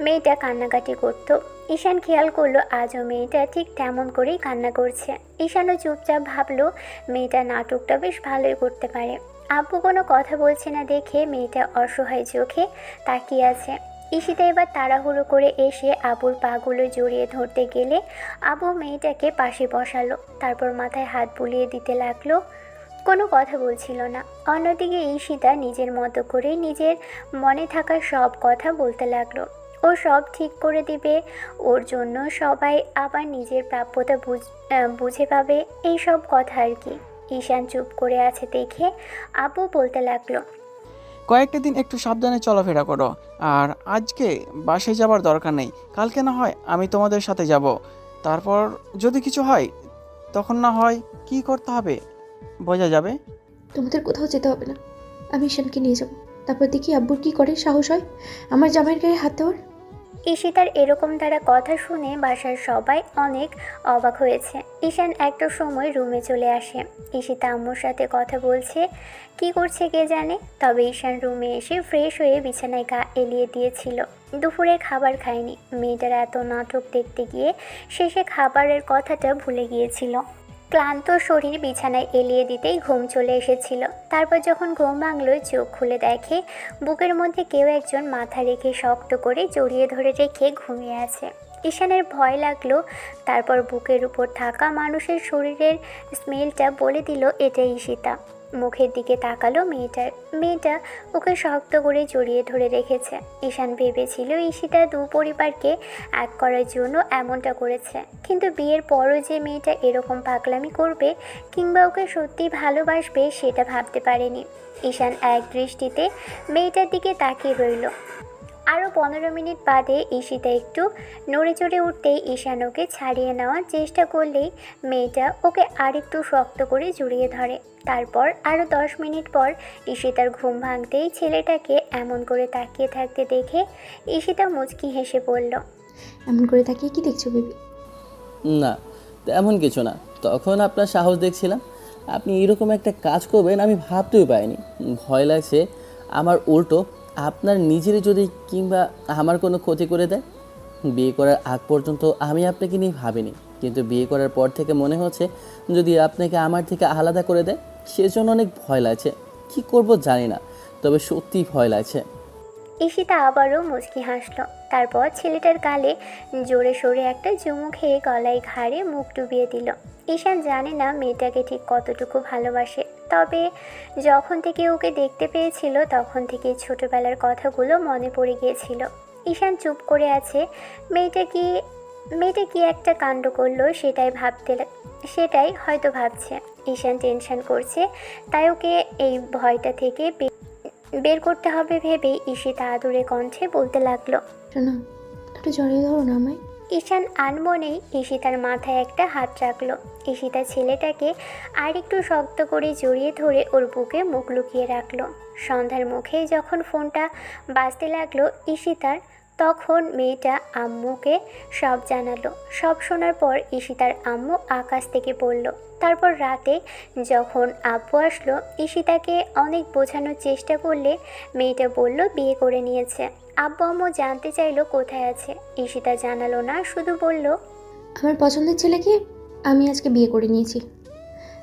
মেয়েটা কান্নাকাটি করতো, ঈশান খেয়াল করলো আজও মেয়েটা ঠিক তেমন করেই কান্না করছে। ঈশানও চুপচাপ ভাবলো মেয়েটা নাটকটা বেশ ভালোই করতে পারে। আব্বু কোনো কথা বলছে না দেখে মেয়েটা অসহায় চোখে তাকিয়ে আছে। ঈশিতা এবার তাড়াহুড়ো করে এসে আবুর পাগুলো জড়িয়ে ধরতে গেলে আবু মেয়েটাকে পাশে বসালো, তারপর মাথায় হাত বুলিয়ে দিতে লাগলো। কোনো কথা বলছিল না। অন্যদিকে ঈশিতা নিজের মতো করে নিজের মনে থাকা সব কথা বলতে লাগলো। ও সব ঠিক করে দিবে, ওর জন্য সবাই আবার নিজের প্রাপ্যতা বুঝে পাবে, এই সব কথা আর কি। ঈশান চুপ করে আছে দেখে আব্বু বলতে লাগলো, কয়েকটা দিন একটু সাবধানে চলাফেরা করো। আর আজকে বাসায় যাবার দরকার নেই, কালকে না হয় আমি তোমাদের সাথে যাব। তারপর যদি কিছু হয় তখন না হয় কি করতে হবে বোঝা যাবে। তোমাদের কোথাও যেতে হবে না, আমি ঈশানকে নিয়ে যাব। তারপর দেখি আব্বুর কি করে সাহস হয় আমার জামাইয়ের গায়ে হাত দেওয়ার। ঈশিতার এরকম তারা কথা শুনে বাসার সবাই অনেক অবাক হয়েছে। ঈশান একটা সময় রুমে চলে আসে। ঈশিতা আম্মুর সাথে কথা বলছে, কি করছে কে জানে। তবে ঈশান রুমে এসে ফ্রেশ হয়ে বিছানায় গা এলিয়ে দিয়েছিল। দুপুরে খাবার খায়নি। মেয়েটার এত নাটক দেখতে গিয়ে শেষে খাবারের কথাটা ভুলে গিয়েছিল। ক্লান্ত শরীর বিছানায় এলিয়ে দিতেই ঘুম চলে এসেছিল। তারপর যখন ঘুম ভাঙল, চোখ খুলে দেখে বুকের মধ্যে কেউ একজন মাথা রেখে শক্ত করে জড়িয়ে ধরে রেখে ঘুমিয়ে আছে। ঈশানের ভয় লাগলো। তারপর বুকের উপর থাকা মানুষের শরীরের স্মেলটা বলে দিল এটা ঈশিতা। মুখের দিকে তাকালো মেয়েটা ওকে শক্ত করে জড়িয়ে ধরে রেখেছে। ঈশান ভেবেছিল ঈশিতা দু পরিবারকে এক করার জন্য এমনটা করেছে, কিন্তু বিয়ের পরও যে মেয়েটা এরকম পাগলামি করবে কিংবা ওকে সত্যি ভালোবাসবে সেটা ভাবতে পারেনি। ঈশান এক দৃষ্টিতে মেয়েটার দিকে তাকিয়ে রইল। আরও 15 মিনিট বাদে ঈশিতা একটু নড়ে চড়ে উঠতেই ঈশান ওকে ছাড়িয়ে নেওয়ার চেষ্টা করলেই মেয়েটা ওকে আরেকটু শক্ত করে জড়িয়ে ধরে। তারপর আরও 10 মিনিট পর ঈশিতার ঘুম ভাঙতেই ছেলেটাকে এমন করে তাকিয়ে থাকতে দেখে ঈশিতা মুচকি হেসে বলল, এমন করে তাকিয়ে কি দেখছো বেবি? না, তেমন কিছু না। তখন আপনার সাহস দেখছিলাম। আপনি এরকম একটা কাজ করবেন আমি ভাবতেও পারিনি। ভয় লাগছে আমার। উল্টো আপনার নিজেরই যদি কিংবা আমার কোনো ক্ষতি করে দেয়। বিয়ে করার আগ পর্যন্ত আমি আপনাকে নিয়ে ভাবিনি, কিন্তু বিয়ে করার পর থেকে মনে হচ্ছে যদি আপনাকে আমার থেকে আলাদা করে দেয়, সেজন্য অনেক ভয় লাগছে। কি করব জানি না, তবে সত্যিই ভয় লাগছে। ঈশিতা আবারও মুচকি হাসল। তারপর ছেলেটার গালে জোরে সোরে একটা চুমু খেয়ে গলায় ঘাড়ে মুখ ডুবিয়ে দিল। ঈশান জানে না মেয়েটাকে ঠিক কতটুকু ভালোবাসে, তবে যখন থেকে ওকে দেখতে পেয়েছিল তখন থেকে ছোটবেলার কথাগুলো মনে পড়ে গিয়েছিল। ঈশান চুপ করে আছে। মেয়েটা কি একটা কাণ্ড করলো সেটাই হয়তো ভাবছে। ঈশান টেনশন করছে, তাই ওকে এই ভয়টা থেকে বের করতে হবে ভেবে ঈশিতা আদুরে কণ্ঠে বলতে লাগলো, শোনো, একটু জড়িয়ে ধরো না আমায়। ঈশান আনমনেই ঈশিতার মাথায় একটা হাত রাখলো। ঈশিতা ছেলেটাকে আর একটু শক্ত করে জড়িয়ে ধরে ওর বুকে মুখ লুকিয়ে রাখলো। সন্ধ্যার মুখে যখন ফোনটা বাজতে লাগলো ঈশিতার, তখন মেয়েটা আম্মুকে সব জানালো। সব শোনার পর ঈশিতার আম্মু আকাশ থেকে পড়ল। তারপর রাতে যখন আব্বু আসলো, ঈশিতাকে অনেক বোঝানোর চেষ্টা করলে মেয়েটা বলল বিয়ে করে নিয়েছে। আব্বু আম্মু জানতে চাইলো কোথায় আছে। ঈশিতা জানালো না, শুধু বলল, আমার পছন্দের ছেলেকে আমি আজকে বিয়ে করে নিয়েছি,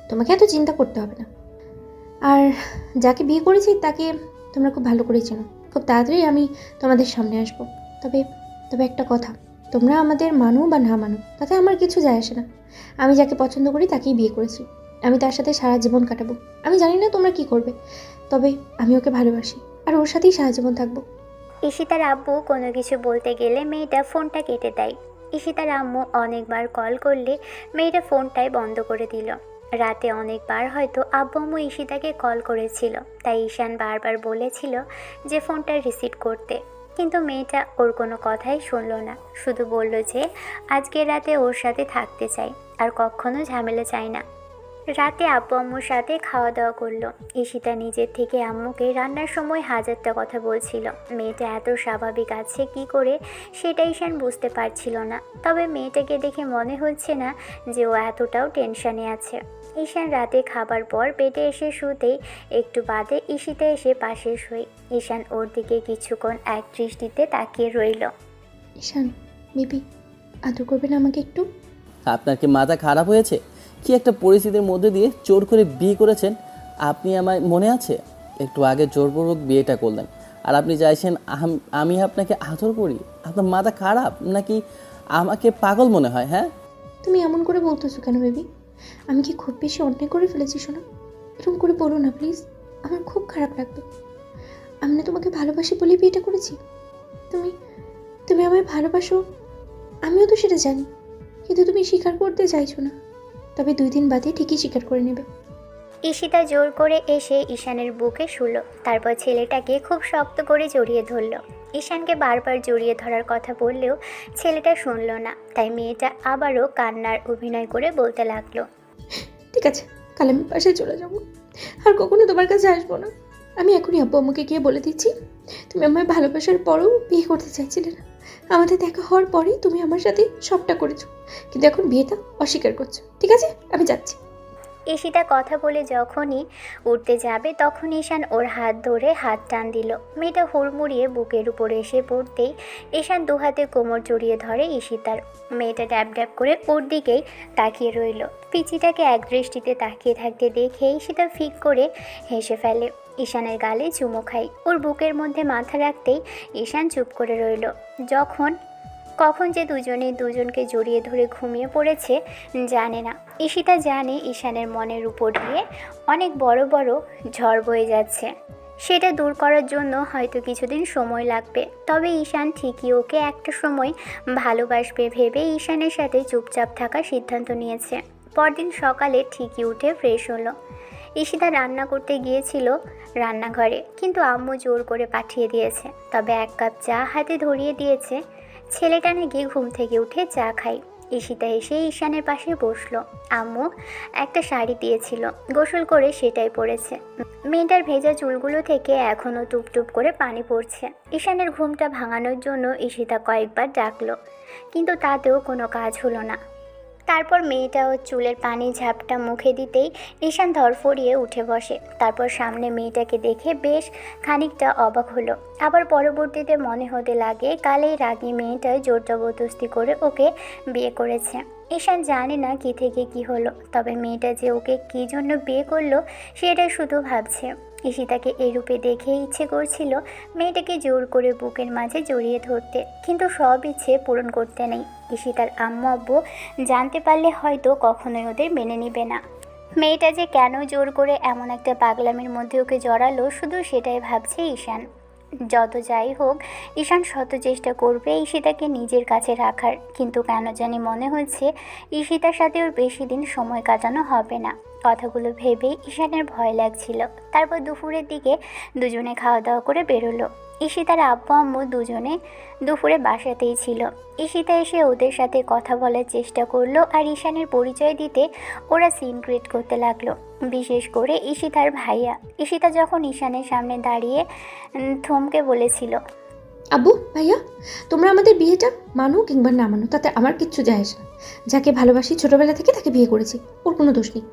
তোমাকে এত চিন্তা করতে হবে না। আর যাকে বিয়ে করেছি তাকে তোমরা খুব ভালো করেই চেনো। খুব তাড়াতাড়ি আমি তোমাদের সামনে আসবো। তবে তবে একটা কথা, তোমরা আমাদের মানো বা না মানো তাতে আমার কিছু যায় আসে না। আমি যাকে পছন্দ করি তাকেই বিয়ে করেছি। আমি তার সাথে সারা জীবন কাটাবো। আমি জানি না তোমরা কি করবে, তবে আমি ওকে ভালোবাসি আর ওর সাথেই সারা জীবন থাকবো। ঈশিতার আব্বু কোনো কিছু বলতে গেলে মেয়েটা ফোনটা কেটে দেয়। ঈশিতার আম্মু অনেকবার কল করলে মেয়েটা ফোনটাই বন্ধ করে দিল। রাতে অনেকবার হয়তো আব্বু আম্মু ঈশিতাকে কল করেছিল, তাই ঈশান বারবার বলেছিল যে ফোনটা রিসিভ করতে, কিন্তু মেয়েটা ওর কোনো কথাই শুনলো না। শুধু বলল যে আজকের রাতে ওর সাথে থাকতে চাই আর কখনো ঝামেলা চাই না। রাতে আব্বু আম্মুর সাথে খাওয়া দাওয়া করলো। ঈশিতা নিজের থেকে আম্মুকে রান্নার সময় হাজারটা কথা বলছিল। মেয়েটা এত স্বাভাবিক আছে কি করে সেটা ঈশান বুঝতে পারছিল না। তবে মেয়েটাকে দেখে মনে হচ্ছে না যে ও এতটাও টেনশনে আছে। ঈশান রাতে খাবার পর বেডে এসে শুতেই একটু বাদে ঈশিতা এসে পাশে শুয়ে। ঈশান ওর দিকে কিছুক্ষণ এক দৃষ্টিতে তাকিয়ে রইল। ঈশান, বেবি, আদর করবেন আমাকে একটু? আপনার কি মাথা খারাপ হয়েছে? কি একটা পরিস্থিতির মধ্যে দিয়ে জোর করে বিয়ে করেছেন আপনি, আমায় মনে আছে? একটু আগে জোরপূর্বক বিয়েটা করলেন আর আপনি চাইছেন আমি আপনাকে আদর করি? আপনার মাথা খারাপ নাকি আমাকে পাগল মনে হয়? হ্যাঁ, তুমি এমন করে বলতেছো কেন বেবি? আমি কি খুব বেশি অন্যায় করে ফেলেছি? শোনো, এরকম করে বলো না প্লিজ, আমার খুব খারাপ লাগবে। আমি না তোমাকে ভালোবাসি বলেই বিয়েটা করেছি। তুমি তুমি আমায় ভালোবাসো, আমিও তো সেটা জানি, কিন্তু তুমি স্বীকার করতে চাইছো না। তবে 2 দিন বাদে ঠিকই স্বীকার করে নেবে। ঈশিতা জোর করে এসে ঈশানের বুকে শুলো। তারপর ছেলেটাকে খুব শক্ত করে জড়িয়ে ধরল। ঈশানকে বারবার জড়িয়ে ধরার কথা বললেও ছেলেটা শুনল না, তাই মেয়েটা আবারও কান্নার অভিনয় করে বলতে লাগলো, ঠিক আছে, কাল আমি বাসায় চলে যাব, আর কখনো তোমার কাছে আসবো না। আমি এখনই আব্বু আম্মুকে গিয়ে বলে দিচ্ছি তুমি আমায় ভালোবাসার পরেও বিয়ে করতে চাইছিলে না। আমাদের দেখা হওয়ার পরেই তুমি আমার সাথে সবটা করেছো, কিন্তু এখন বিয়েটা অস্বীকার করছো। ঠিক আছে, আমি যাচ্ছি। ঈশিতা কথা বলে যখনই উঠতে যাবে তখন ঈশান ওর হাত ধরে হাত টান দিল। মেয়েটা হুড়মুড়িয়ে বুকের উপরে এসে পড়তেই ঈশান দুহাতে কোমর জড়িয়ে ধরে ঈশিতার। মেয়েটা ড্যাব ড্যাব করে ওর দিকেই তাকিয়ে রইল। পিচিটাকে এক দৃষ্টিতে তাকিয়ে থাকতে দেখে ঈশিতা ফিক করে হেসে ফেলে। ঈশানের গালে চুমো খায়। ওর বুকের মধ্যে মাথা রাখতেই ঈশান চুপ করে রইল। কখন যে দুজনকে জড়িয়ে ধরে ঘুমিয়ে পড়েছে জানে না। ঈশিতা জানে ঈশানের মনের উপর দিয়ে অনেক বড় বড় ঝড় বয়ে যাচ্ছে। সেটা দূর করার জন্য হয়তো কিছুদিন সময় লাগবে, তবে ঈশান ঠিকই ওকে একটা সময় ভালোবাসবে ভেবে ঈশানের সাথে চুপচাপ থাকার সিদ্ধান্ত নিয়েছে। পরদিন সকালে ঠিকই উঠে ফ্রেশ হলো। ঈশিতা রান্না করতে গিয়েছিল রান্নাঘরে, কিন্তু আম্মু জোর করে পাঠিয়ে দিয়েছে। তবে 1 কাপ চা হাতে ধরিয়ে দিয়েছে। ছেলেটা নাকি ঘুম থেকে উঠে চা খাই। ঈশিতা এসে ঈশানের পাশে বসলো। আম্মু একটা শাড়ি দিয়েছিল, গোসল করে সেটাই পরেছে। মেয়েটার ভেজা চুলগুলো থেকে এখনও টুপটুপ করে পানি পড়ছে। ঈশানের ঘুমটা ভাঙানোর জন্য ঈশিতা কয়েকবার ডাকলো, কিন্তু তাতেও কোনো কাজ হলো না। তারপর মেয়েটা ওর চুলের পানি ঝাপটা মুখে দিতেই ঈশান ধরফড়িয়ে উঠে বসে। তারপর সামনে মেয়েটাকে দেখে বেশ খানিকটা অবাক হলো। আবার পরবর্তীতে মনে হতে লাগে কালেই রাগী মেয়েটা জোর জবরদস্তি করে ওকে বিয়ে করেছে। ঈশান জানে না কি থেকে কি হলো, তবে মেয়েটা যে ওকে কী জন্য বিয়ে করলো সেটা শুধু ভাবছে। ঈশিতাকে এরূপে দেখে ইচ্ছে করছিল মেয়েটাকে জোর করে বুকের মাঝে জড়িয়ে ধরতে, কিন্তু সব ইচ্ছে পূরণ করতে নেই। ঈশিতার আম্মু আব্বু জানতে পারলে হয়তো কখনোই ওদের মেনে নিবে না। মেয়েটা যে কেন জোর করে এমন একটা পাগলামির মধ্যে ওকে জড়ালো, শুধু সেটাই ভাবছে ঈশান। যত যাই হোক, ঈশান শত চেষ্টা করবে ঈশিতাকে নিজের কাছে রাখার, কিন্তু কেন জানি মনে হচ্ছে ঈশিতার সাথে ওর বেশি দিন সময় কাটানো হবে না। কথাগুলো ভেবেই ঈশানের ভয় লাগছিল। তারপর দুপুরের দিকে দুজনে খাওয়া দাওয়া করে বেরোলো। ঈশিতার আব্বু আম্মু দুজনে দুপুরে বাসাতেই ছিল। ঈশিতা এসে ওদের সাথে কথা বলার চেষ্টা করলো, আর ঈশানের পরিচয় দিতে ওরা সিন ক্রিয়েট করতে লাগলো, বিশেষ করে ঈশিতার ভাইয়া। ঈশিতা যখন ঈশানের সামনে দাঁড়িয়ে থমকে বলেছিল, আব্বু ভাইয়া, তোমরা আমাদের বিয়েটা মানো কিংবা না মানো তাতে আমার কিচ্ছু যায় আসে না। যাকে ভালোবাসি ছোটবেলা থেকে তাকে বিয়ে করেছি, ওর কোনো দোষ নেই।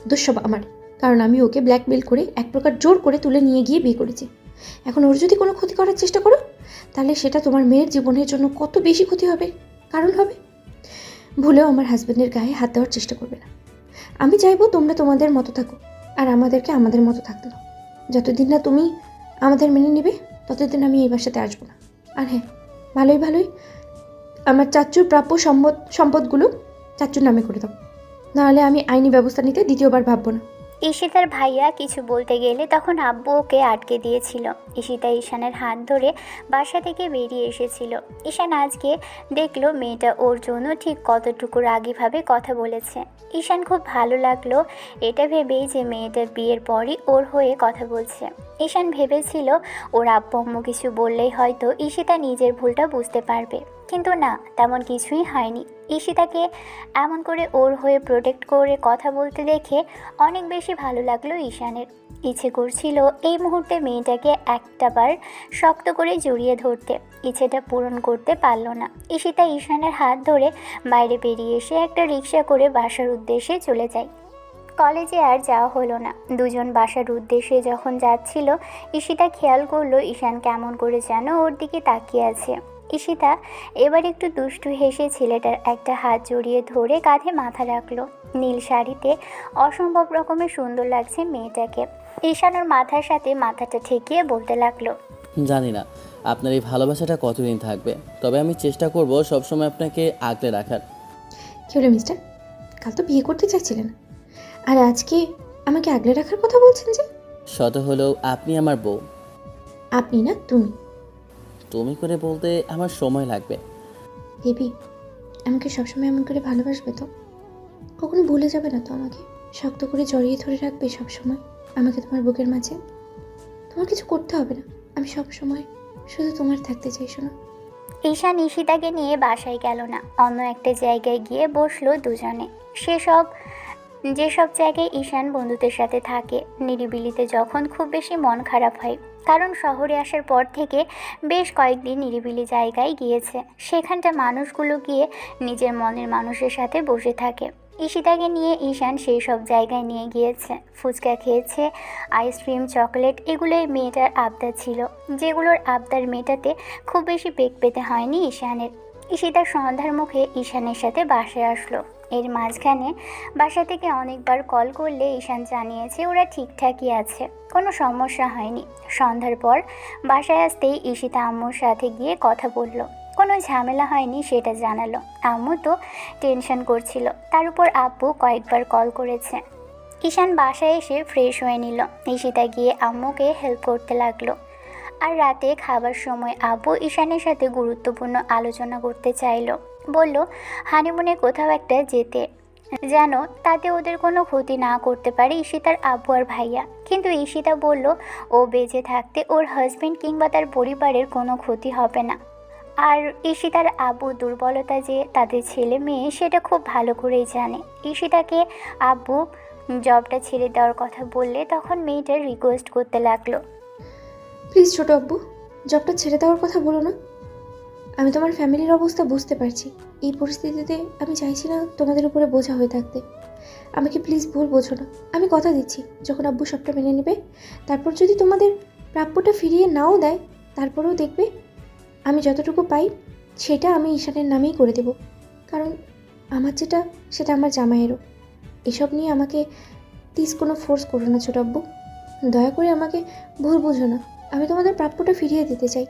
দোষ সব আমার, কারণ আমি ওকে ব্ল্যাকমেল করে এক প্রকার জোর করে তুলে নিয়ে গিয়ে বিয়ে করেছি। এখন ওর যদি কোনো ক্ষতি করার চেষ্টা করো, তাহলে সেটা তোমার মেয়ের জীবনের জন্য কত বেশি ক্ষতি হবে, কারণ হবে। ভুলেও আমার হাজব্যান্ডের গায়ে হাত দেওয়ার চেষ্টা করবে না। আমি চাইবো তোমরা তোমাদের মতো থাকো, আর আমাদেরকে আমাদের মতো থাকতে দাও। যতদিন না তুমি আমাদের মেনে নিবে, ততদিন আমি এই বাসাতে আসবো না। আর হ্যাঁ, ভালোই ভালোই আমার চাচ্চুর প্রাপ্য সম্পদগুলো চাচ্চুর নামে করে দাও, নাহলে আমি আইনি ব্যবস্থা নিতে দ্বিতীয়বার ভাববো না। ঈশিতার ভাইয়া কিছু বলতে গেলে তখন আব্বু ওকে আটকে দিয়েছিল। ঈশিতা ঈশানের হাত ধরে বাসা থেকে বেরিয়ে এসেছিল। ঈশান আজকে দেখলো মেয়েটা ওর জন্য ঠিক কতটুকু রাগীভাবে কথা বলেছে। ঈশান খুব ভালো লাগলো এটা ভেবেই যে মেয়েটা বিয়ের পরই ওর হয়ে কথা বলছে। ঈশান ভেবেছিল ওর আব্বু আম্মু কিছু বললেই হয়তো ঈশিতা নিজের ভুলটা বুঝতে পারবে, কিন্তু না, তেমন কিছুই হয়নি। ঈশিতাকে এমন করে ওর হয়ে প্রোটেক্ট করে কথা বলতে দেখে অনেক বেশি ভালো লাগলো ঈশানের। ইচ্ছে করছিল এই মুহূর্তে মেয়েটাকে একটাবার শক্ত করে জড়িয়ে ধরতে, ইচ্ছেটা পূরণ করতে পারল না। ঈশিতা ঈশানের হাত ধরে বাইরে বেরিয়ে এসে একটা রিক্সা করে বাসার উদ্দেশ্যে চলে যায়। কলেজে আর যাওয়া হলো না। দুজন বাসার উদ্দেশ্যে যখন যাচ্ছিল, ঈশিতা খেয়াল করলো ঈশান কেমন করে যেন ওর দিকে তাকিয়ে আছে। ঈশিতা এবার একটু দুষ্টু হেসে ছেলেটার একটা হাত জড়িয়ে ধরে কাঁধে মাথা রাখলো। নীল শাড়িতে অসম্ভব রকমের সুন্দর লাগছে মেয়েটাকে। ঈশান ওর মাথার সাথে মাথাটা ঠেকিয়ে বলতে লাগলো, জানি না আপনার এই ভালোবাসাটা কতদিন থাকবে, তবে আমি চেষ্টা করব সবসময় আপনাকে আগলে রাখার। কি হলো মিস্টার, কাল তো বিয়ে করতে চাইছিলেন, আর আজকে আমাকে আগলে রাখার কথা বলছেন যে? শত হলেও আপনি আমার বউ। আপনি না, তুমি। তুমি করে বলতে আমার সময় লাগবে। বেবি, আমাকে সবসময় এমন করে ভালোবাসবে তো? কখনো ভুলে যাবে না তো আমাকে? শক্ত করে জড়িয়ে ধরে রাখবে সবসময় আমাকে তোমার বুকের মাঝে? তোমার কিছু করতে হবে না, আমি সবসময় শুধু তোমার থাকতে চাই। শোনো। ঈশান ঈশিতাকে নিয়ে বাসায় গেল না, অন্য একটা জায়গায় গিয়ে বসলো দুজনে। যেসব জায়গায় ঈশান বন্ধুদের সাথে থাকে, নিরিবিলিতে যখন খুব বেশি মন খারাপ হয়, কারণ শহরে আসার পর থেকে বেশ কয়েকদিন নিরিবিলি জায়গায় গিয়েছে, সেখানটা মানুষগুলো গিয়ে নিজের মনের মানুষের সাথে বসে থাকে। ঈশিতাকে নিয়ে ঈশান সেই সব জায়গায় নিয়ে গিয়েছে। ফুচকা খেয়েছে, আইসক্রিম, চকলেট, এগুলোই মেয়েটার আবদার ছিল, যেগুলোর আবদার মেটাতে খুব বেশি বেগ পেতে হয়নি ঈশানের। ঈশিতার সন্ধ্যার মুখে ঈশানের সাথে বাসায় আসলো। এর মাঝখানে বাসা থেকে অনেকবার কল করলে ঈশান জানিয়েছে ওরা ঠিকঠাকই আছে, কোনো সমস্যা হয়নি। সন্ধ্যার পর বাসায় আসতেই ঈশিতা আম্মুর সাথে গিয়ে কথা বলল, কোনো ঝামেলা হয়নি সেটা জানালো। আম্মু তো টেনশন করছিল, তার উপর আব্বু কয়েকবার কল করেছে। ঈশান বাসায় এসে ফ্রেশ হয়ে নিল। ঈশিতা গিয়ে আম্মুকে হেল্প করতে লাগলো। আর রাতে খাবার সময় আব্বু ঈশানের সাথে গুরুত্বপূর্ণ আলোচনা করতে চাইল। বলল হানিমুনে কোথাও একটা যেতে, যেন তাতে ওদের কোনো ক্ষতি না করতে পারে ঈশিতার আব্বু আর ভাইয়া। কিন্তু ঈশিতা বলল ও বেঁচে থাকতে ওর হাজবেন্ড কিংবা তার পরিবারের কোনো ক্ষতি হবে না। আর ঈশিতার আব্বু দুর্বলতা যে তাদের ছেলে মেয়ে সেটা খুব ভালো করেই জানে। ঈশিতাকে আব্বু জবটা ছেড়ে দেওয়ার কথা বললে তখন মেয়েটার রিকোয়েস্ট করতে লাগলো, প্লিজ ছোট আব্বু, জবটা ছেড়ে দেওয়ার কথা বলো না। আমি তোমার ফ্যামিলির অবস্থা বুঝতে পারছি। এই পরিস্থিতিতে আমি চাইছি না তোমাদের উপরে বোঝা হয়ে থাকতে। আমাকে প্লিজ ভুল বোঝো না। আমি কথা দিচ্ছি, যখন আব্বু সবটা মেনে নেবে, তারপর যদি তোমাদের প্রাপ্যটা ফিরিয়ে নাও দেয়, তারপরেও দেখবে আমি যতটুকু পাই সেটা আমি ঈশানের নামেই করে দেব। কারণ আমার যেটা সেটা আমার জামাইয়েরও। এসব নিয়ে আমাকে প্লিজ কোনো ফোর্স করো না ছোট আব্বু। দয়া করে আমাকে ভুল বুঝো না। আমি তোমাদের প্রাপ্যটা ফিরিয়ে দিতে চাই।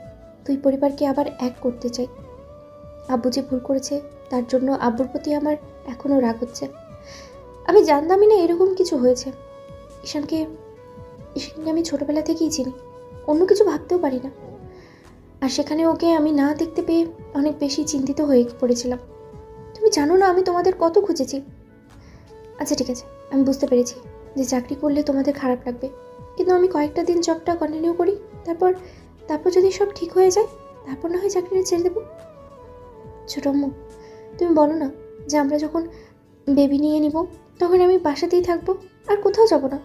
দুই পরিবারকে আবার এক করতে চাই। আব্বু যে ভুল করেছে তার জন্য আব্বুর প্রতি আমার এখনও রাগ হচ্ছে। আমি জানতামই না এরকম কিছু হয়েছে। ঈশানকে ঈশানকে আমি ছোটবেলা থেকেই চিনি, অন্য কিছু ভাবতেও পারি না। আর সেখানে ওকে আমি না দেখতে পেয়ে অনেক বেশি চিন্তিত হয়ে পড়েছিলাম। তুমি জানো না আমি তোমাদের কত খুঁজেছি। আচ্ছা ঠিক আছে, আমি বুঝতে পেরেছি যে চাকরি করলে তোমাদের খারাপ লাগবে, কিন্তু আমি কয়েকটা দিন জবটা কন্টিনিউ করি, তারপর তারপর যদি সব ঠিক হয়ে যায় তারপর না হয় চাকরিটা ছেড়ে দেবো। ছোট আম্মু, তুমি বলো না যে আমরা যখন বেবি নিয়ে নিব তখন আমি বাসাতেই থাকবো, আর কোথাও যাব না।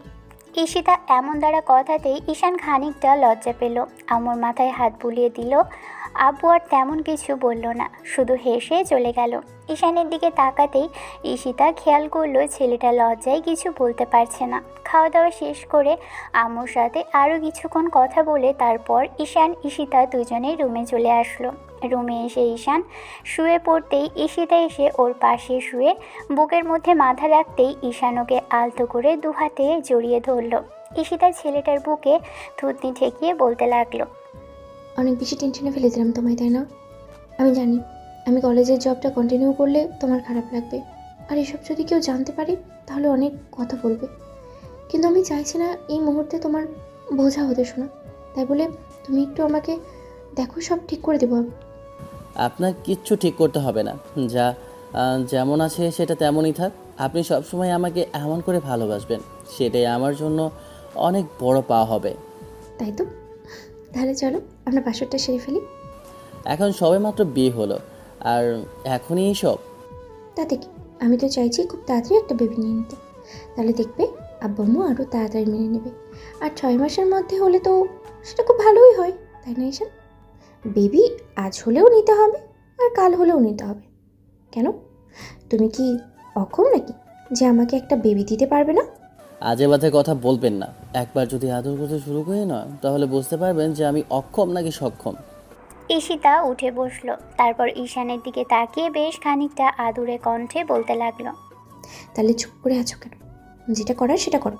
ঈশিতা এমন দ্বারা কথাতেই ঈশান খানিকটা লজ্জা পেল। আম্মুর মাথায় হাত বুলিয়ে দিল। আব্বু আর তেমন কিছু বলল না, শুধু হেসে চলে গেল। ঈশানের দিকে তাকাতেই ঈশিতা খেয়াল করলো ছেলেটা লজ্জায় কিছু বলতে পারছে না। খাওয়া দাওয়া শেষ করে আম্মুর সাথে আরও কিছুক্ষণ কথা বলে তারপর ঈশান ঈশিতা দুজনেই রুমে চলে আসলো। রুমে এসে ঈশান শুয়ে পড়তেই ঈশিতা এসে ওর পাশে শুয়ে বুকের মধ্যে মাথা রাখতেই ঈশান ওকে আলতো করে দু হাতে জড়িয়ে ধরল। ঈশিতা ছেলেটার বুকে থুতনি ঠেকিয়ে বলতে লাগলো, অনেক বেশি টেনশনে ফেলে দিলাম তোমায়, তাই না? আমি জানি আমি কলেজের জবটা কন্টিনিউ করলে তোমার খারাপ লাগবে, আর এসব যদি কেউ জানতে পারে তাহলে অনেক কথা বলবে। কিন্তু আমি চাইছি না এই মুহূর্তে তোমার বোঝা হতে শোনা, তাই বলে তুমি একটু আমাকে দেখো, সব ঠিক করে দেবো আমি। আপনার কিচ্ছু ঠিক করতে হবে না, যা যেমন আছে সেটা তেমনই থাক। আপনি সবসময় আমাকে এমন করে ভালোবাসবেন, সেটাই আমার জন্য অনেক বড় পাওয়া হবে। তাই তো, তাহলে চলো আমরা বাসরটা সেরে ফেলি। এখন সবেমাত্র বিয়ে হলো আর এখনই সব? তাতে কি, আমি তো চাইছি খুব তাড়াতাড়ি একটা বেবি নিয়ে নিতে, তাহলে দেখবে আব্বু আম্মু আরও তাড়াতাড়ি মেনে নেবে। আর 6 মাসের মধ্যে হলে তো সেটা খুব ভালোই হয়, তাই না ঈশান? বেবি আজ হলেও নিতে হবে আর কাল হলেও নিতে হবে। কেন, তুমি কি অক্ষম নাকি যে আমাকে একটা বেবি দিতে পারবে না? আজে বাজে কথা বলবেন না। একবার যদি আদর করতে শুরু করি না, তাহলে বুঝতে পারবেন যে আমি অক্ষম নাকি সক্ষম। ঈশিতা উঠে বসলো। তারপর ঈশানের দিকে তাকিয়ে বেশ খানিকটা আদুরে কণ্ঠে বলতে লাগলো, তাহলে চুপ করে আছো কেন? যেটা করার সেটা করো,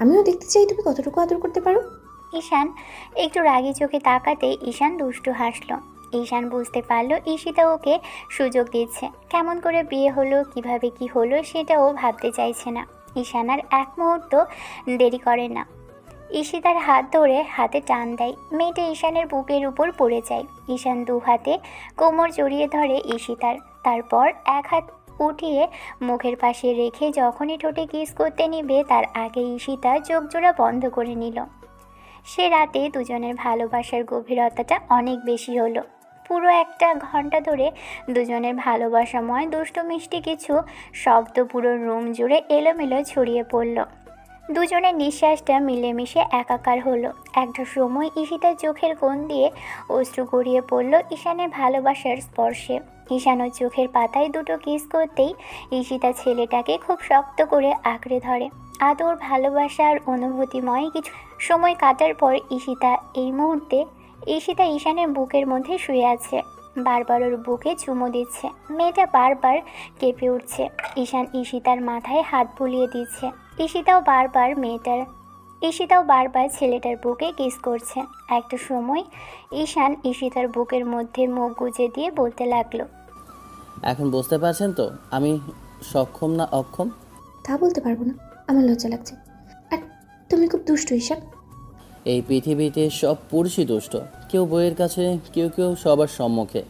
আমিও দেখতে চাই তুমি কতটুকু আদর করতে পারো। ঈশান একটু রাগী চোখে তাকাতেই ঈশান দুষ্টু হাসলো। ঈশান বুঝতে পারলো ঈশিতা ওকে সুযোগ দিচ্ছে। কেমন করে বিয়ে হলো, কিভাবে কি হলো সেটাও ভাবতে চাইছে না। ঈশান আর এক মুহূর্ত দেরি করে না, ঈশিতার হাত ধরে হাতে টান দেয়। মেয়েটা ঈশানের বুকের উপর পড়ে যায়। ঈশান দু হাতে কোমর জড়িয়ে ধরে ঈশিতার, তারপর এক হাত উঠিয়ে মুখের পাশে রেখে যখনই ঠোঁটে কিস করতে নিবে তার আগে ঈশিতা চোখ জোড়া বন্ধ করে নিল। সে রাতে দুজনের ভালোবাসার গভীরতাটা অনেক বেশি হলো। পুরো 1 ঘন্টা ধরে দুজনের ভালোবাসাময় দুষ্টু মিষ্টি কিছু শব্দ পুরো রুম জুড়ে এলোমেলো ছড়িয়ে পড়ল। দুজনের নিঃশ্বাসটা মিলেমিশে একাকার হলো। একটা সময় ঈশিতার চোখের কোণ দিয়ে অশ্রু গড়িয়ে পড়ল ঈশানের ভালোবাসার স্পর্শে। ঈশান ওর চোখের পাতায় দুটো কিস করতেই ঈশিতা ছেলেটাকে খুব শক্ত করে আঁকড়ে ধরে। আদর, ভালোবাসার অনুভূতিময় কিছু সময় কাটার পর ঈশিতা ঈশানের বুকের মধ্যে শুয়ে আছে। বারবার ওর বুকে চুমো দিচ্ছে। মেয়েটা বারবার কেঁপে উঠছে। ঈশান ঈশিতার মাথায় হাত বুলিয়ে দিচ্ছে। ঈশিতাও বারবার ছেলেটার বুকে কিস করছে। একটা সময় ঈশান ঈশিতার বুকের মধ্যে মুখ গুজে দিয়ে বলতে লাগলো, এখন বুঝতে পারছেন তো আমি সক্ষম না অক্ষম? তা বলতে পারবো না, আমার লজ্জা লাগছে। আর তুমি খুব দুষ্টু ঈশান। এই পৃথিবীতে সব পুরুষই দুষ্ট, কেউ বইয়ের কাছে, কেউ কেউ সবার সম্মুখে,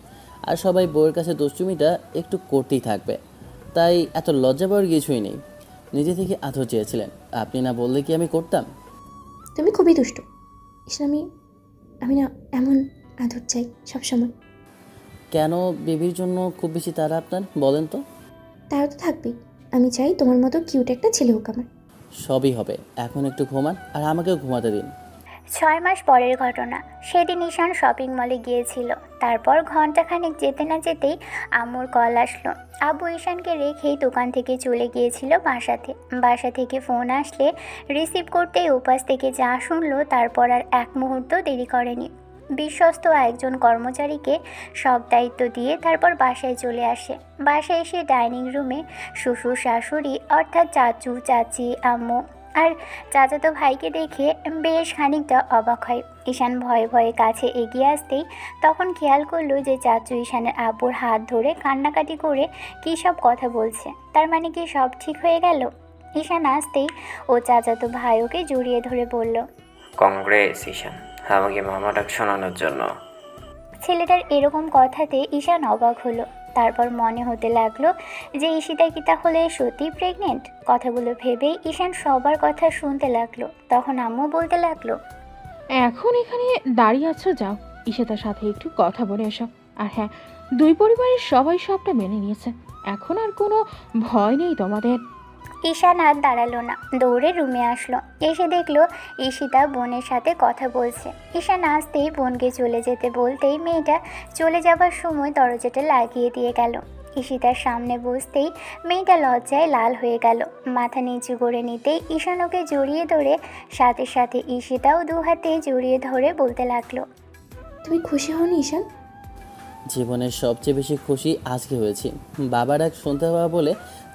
আর সবাই বইয়ের কাছে দুষ্টুমিটা একটু করতেই থাকবে। তাই এত লজ্জা পাওয়ার কিছুই নেই। নিজে থেকে আদর চেয়েছিলেন, আপনি না বললে কি আমি করতাম? তুমি খুবই দুষ্টু ঈশান। আমি না এমন আদর চাই সবসময়। কেন বেবির জন্য খুব বেশি তাড়া আপনার, বলেন তো? তারা তো থাকবেই, আমি চাই তোমার মতো কিউট একটা ছেলে হোক আমার। সবই হবে, এখন একটু ঘুমান আর আমাকেও ঘুমাতে দিন। 6 মাস পরের ঘটনা। সেদিন ঈশান শপিং মলে গিয়েছিল। তারপর ঘন্টাখানেক যেতে না যেতেই আম্মুর কল আসলো। আব্বু ঈশানকে রেখেই দোকান থেকে চলে গিয়েছিল বাসাতে। বাসা থেকে ফোন আসলে রিসিভ করতেই উপাস থেকে যা শুনলো তারপর আর এক মুহূর্ত দেরি করেনি। বিশ্বস্ত একজন কর্মচারীকে সব দায়িত্ব দিয়ে তারপর বাসায় চলে আসে। বাসায় এসে ডাইনিং রুমে শ্বশুর শাশুড়ি অর্থাৎ চাচু চাচি, আম্মু আর চাচাতো ভাইকে দেখে বেশ খানিকটা অবাক হয়। ঈশান ভয়ে ভয়ে কাছে এগিয়ে আসতেই তখন খেয়াল করলো যে চাচু ঈশানের আব্বুর হাত ধরে কান্নাকাটি করে কী সব কথা বলছে। তার মানে কি সব ঠিক হয়ে গেল? ঈশান আসতেই ও চাচাতো ভাই ওকে জড়িয়ে ধরে বলল, কংগ্রেস ঈশান, আমাকে মামা ডাক শোনানোর জন্য। ছেলেটার এরকম কথাতে ঈশান অবাক হলো। তারপর মনে হতে লাগলো যে ঈশিতা কি তাহলে সত্যি প্রেগনেন্ট। কথাগুলো ভেবেই ঈশান সবার কথা শুনতে লাগলো। তখন আম্মু বলতে লাগলো, এখন এখানে দাঁড়িয়ে আছো, যাও ঈশিতার সাথে একটু কথা বলে এসো। আর হ্যাঁ, দুই পরিবারের সবাই সবটা মেনে নিয়েছে, এখন আর কোনো ভয় নেই তোমাদের। ঈশান আর দাঁড়ালো না, দৌড়ে রুমে আসলো। এসে দেখলো ঈশিতা বোনের সাথে কথা বলছে। ঈশান আসতেই বোনকে চলে যেতে বলতেই মেয়েটা চলে যাবার সময় দরজাটা লাগিয়ে দিয়ে গেল। ঈশিতার সামনে বসতেই মেয়েটা লজ্জায় লাল হয়ে গেল। মাথা নিচু করে নিতেই ঈশান ওকে জড়িয়ে ধরে সাথে সাথে ঈশিতাও দু হাতে জড়িয়ে ধরে বলতে লাগলো, তুমি খুশি হওনি ঈশান? জীবনের সবচেয়ে বেশি খুশি আজকে হয়েছি। বাবার এক শুনতে পাওয়া বলে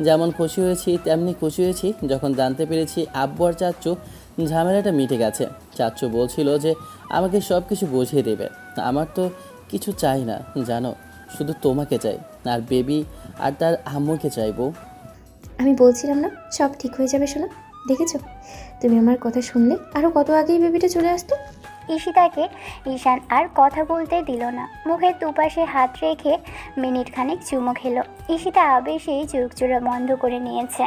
যেমন খুশি হয়েছি তেমনি খুশি হয়েছি যখন জানতে পেরেছি আব্বু আর চাচ্চু ঝামেলাটা মিটে গেছে। চাচ্চু বলছিল যে আমাকে সব কিছু বুঝিয়ে দেবে। আমার তো কিছু চাই না জানো, শুধু তোমাকে চাই আর বেবি আর তার আম্মুকে চাইবো। আমি বলছিলাম না সব ঠিক হয়ে যাবে শোনা? দেখেছো, তুমি আমার কথা শুনলে আরও কত আগেই বেবিটা চলে আসতো। ঈশিতাকে ঈশান আর কথা বলতে দিল না। মুখের দুপাশে হাত রেখে মিনিট খানেক চুমো খেলো। ঈশিতা আবেশেই চোখ জোড়া বন্ধ করে নিয়েছে।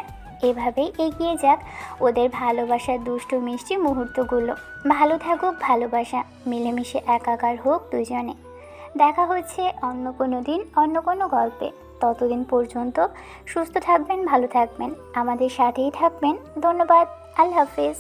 এভাবেই এগিয়ে যাক ওদের ভালোবাসার দুষ্টু মিষ্টি মুহূর্তগুলো। ভালো থাকুক ভালোবাসা, মিলেমিশে একাকার হোক দুজনে। দেখা হচ্ছে অন্য কোনো দিন অন্য কোনো গল্পে। ততদিন পর্যন্ত সুস্থ থাকবেন, ভালো থাকবেন, আমাদের সাথেই থাকবেন। ধন্যবাদ। আল্লাহ হাফেজ।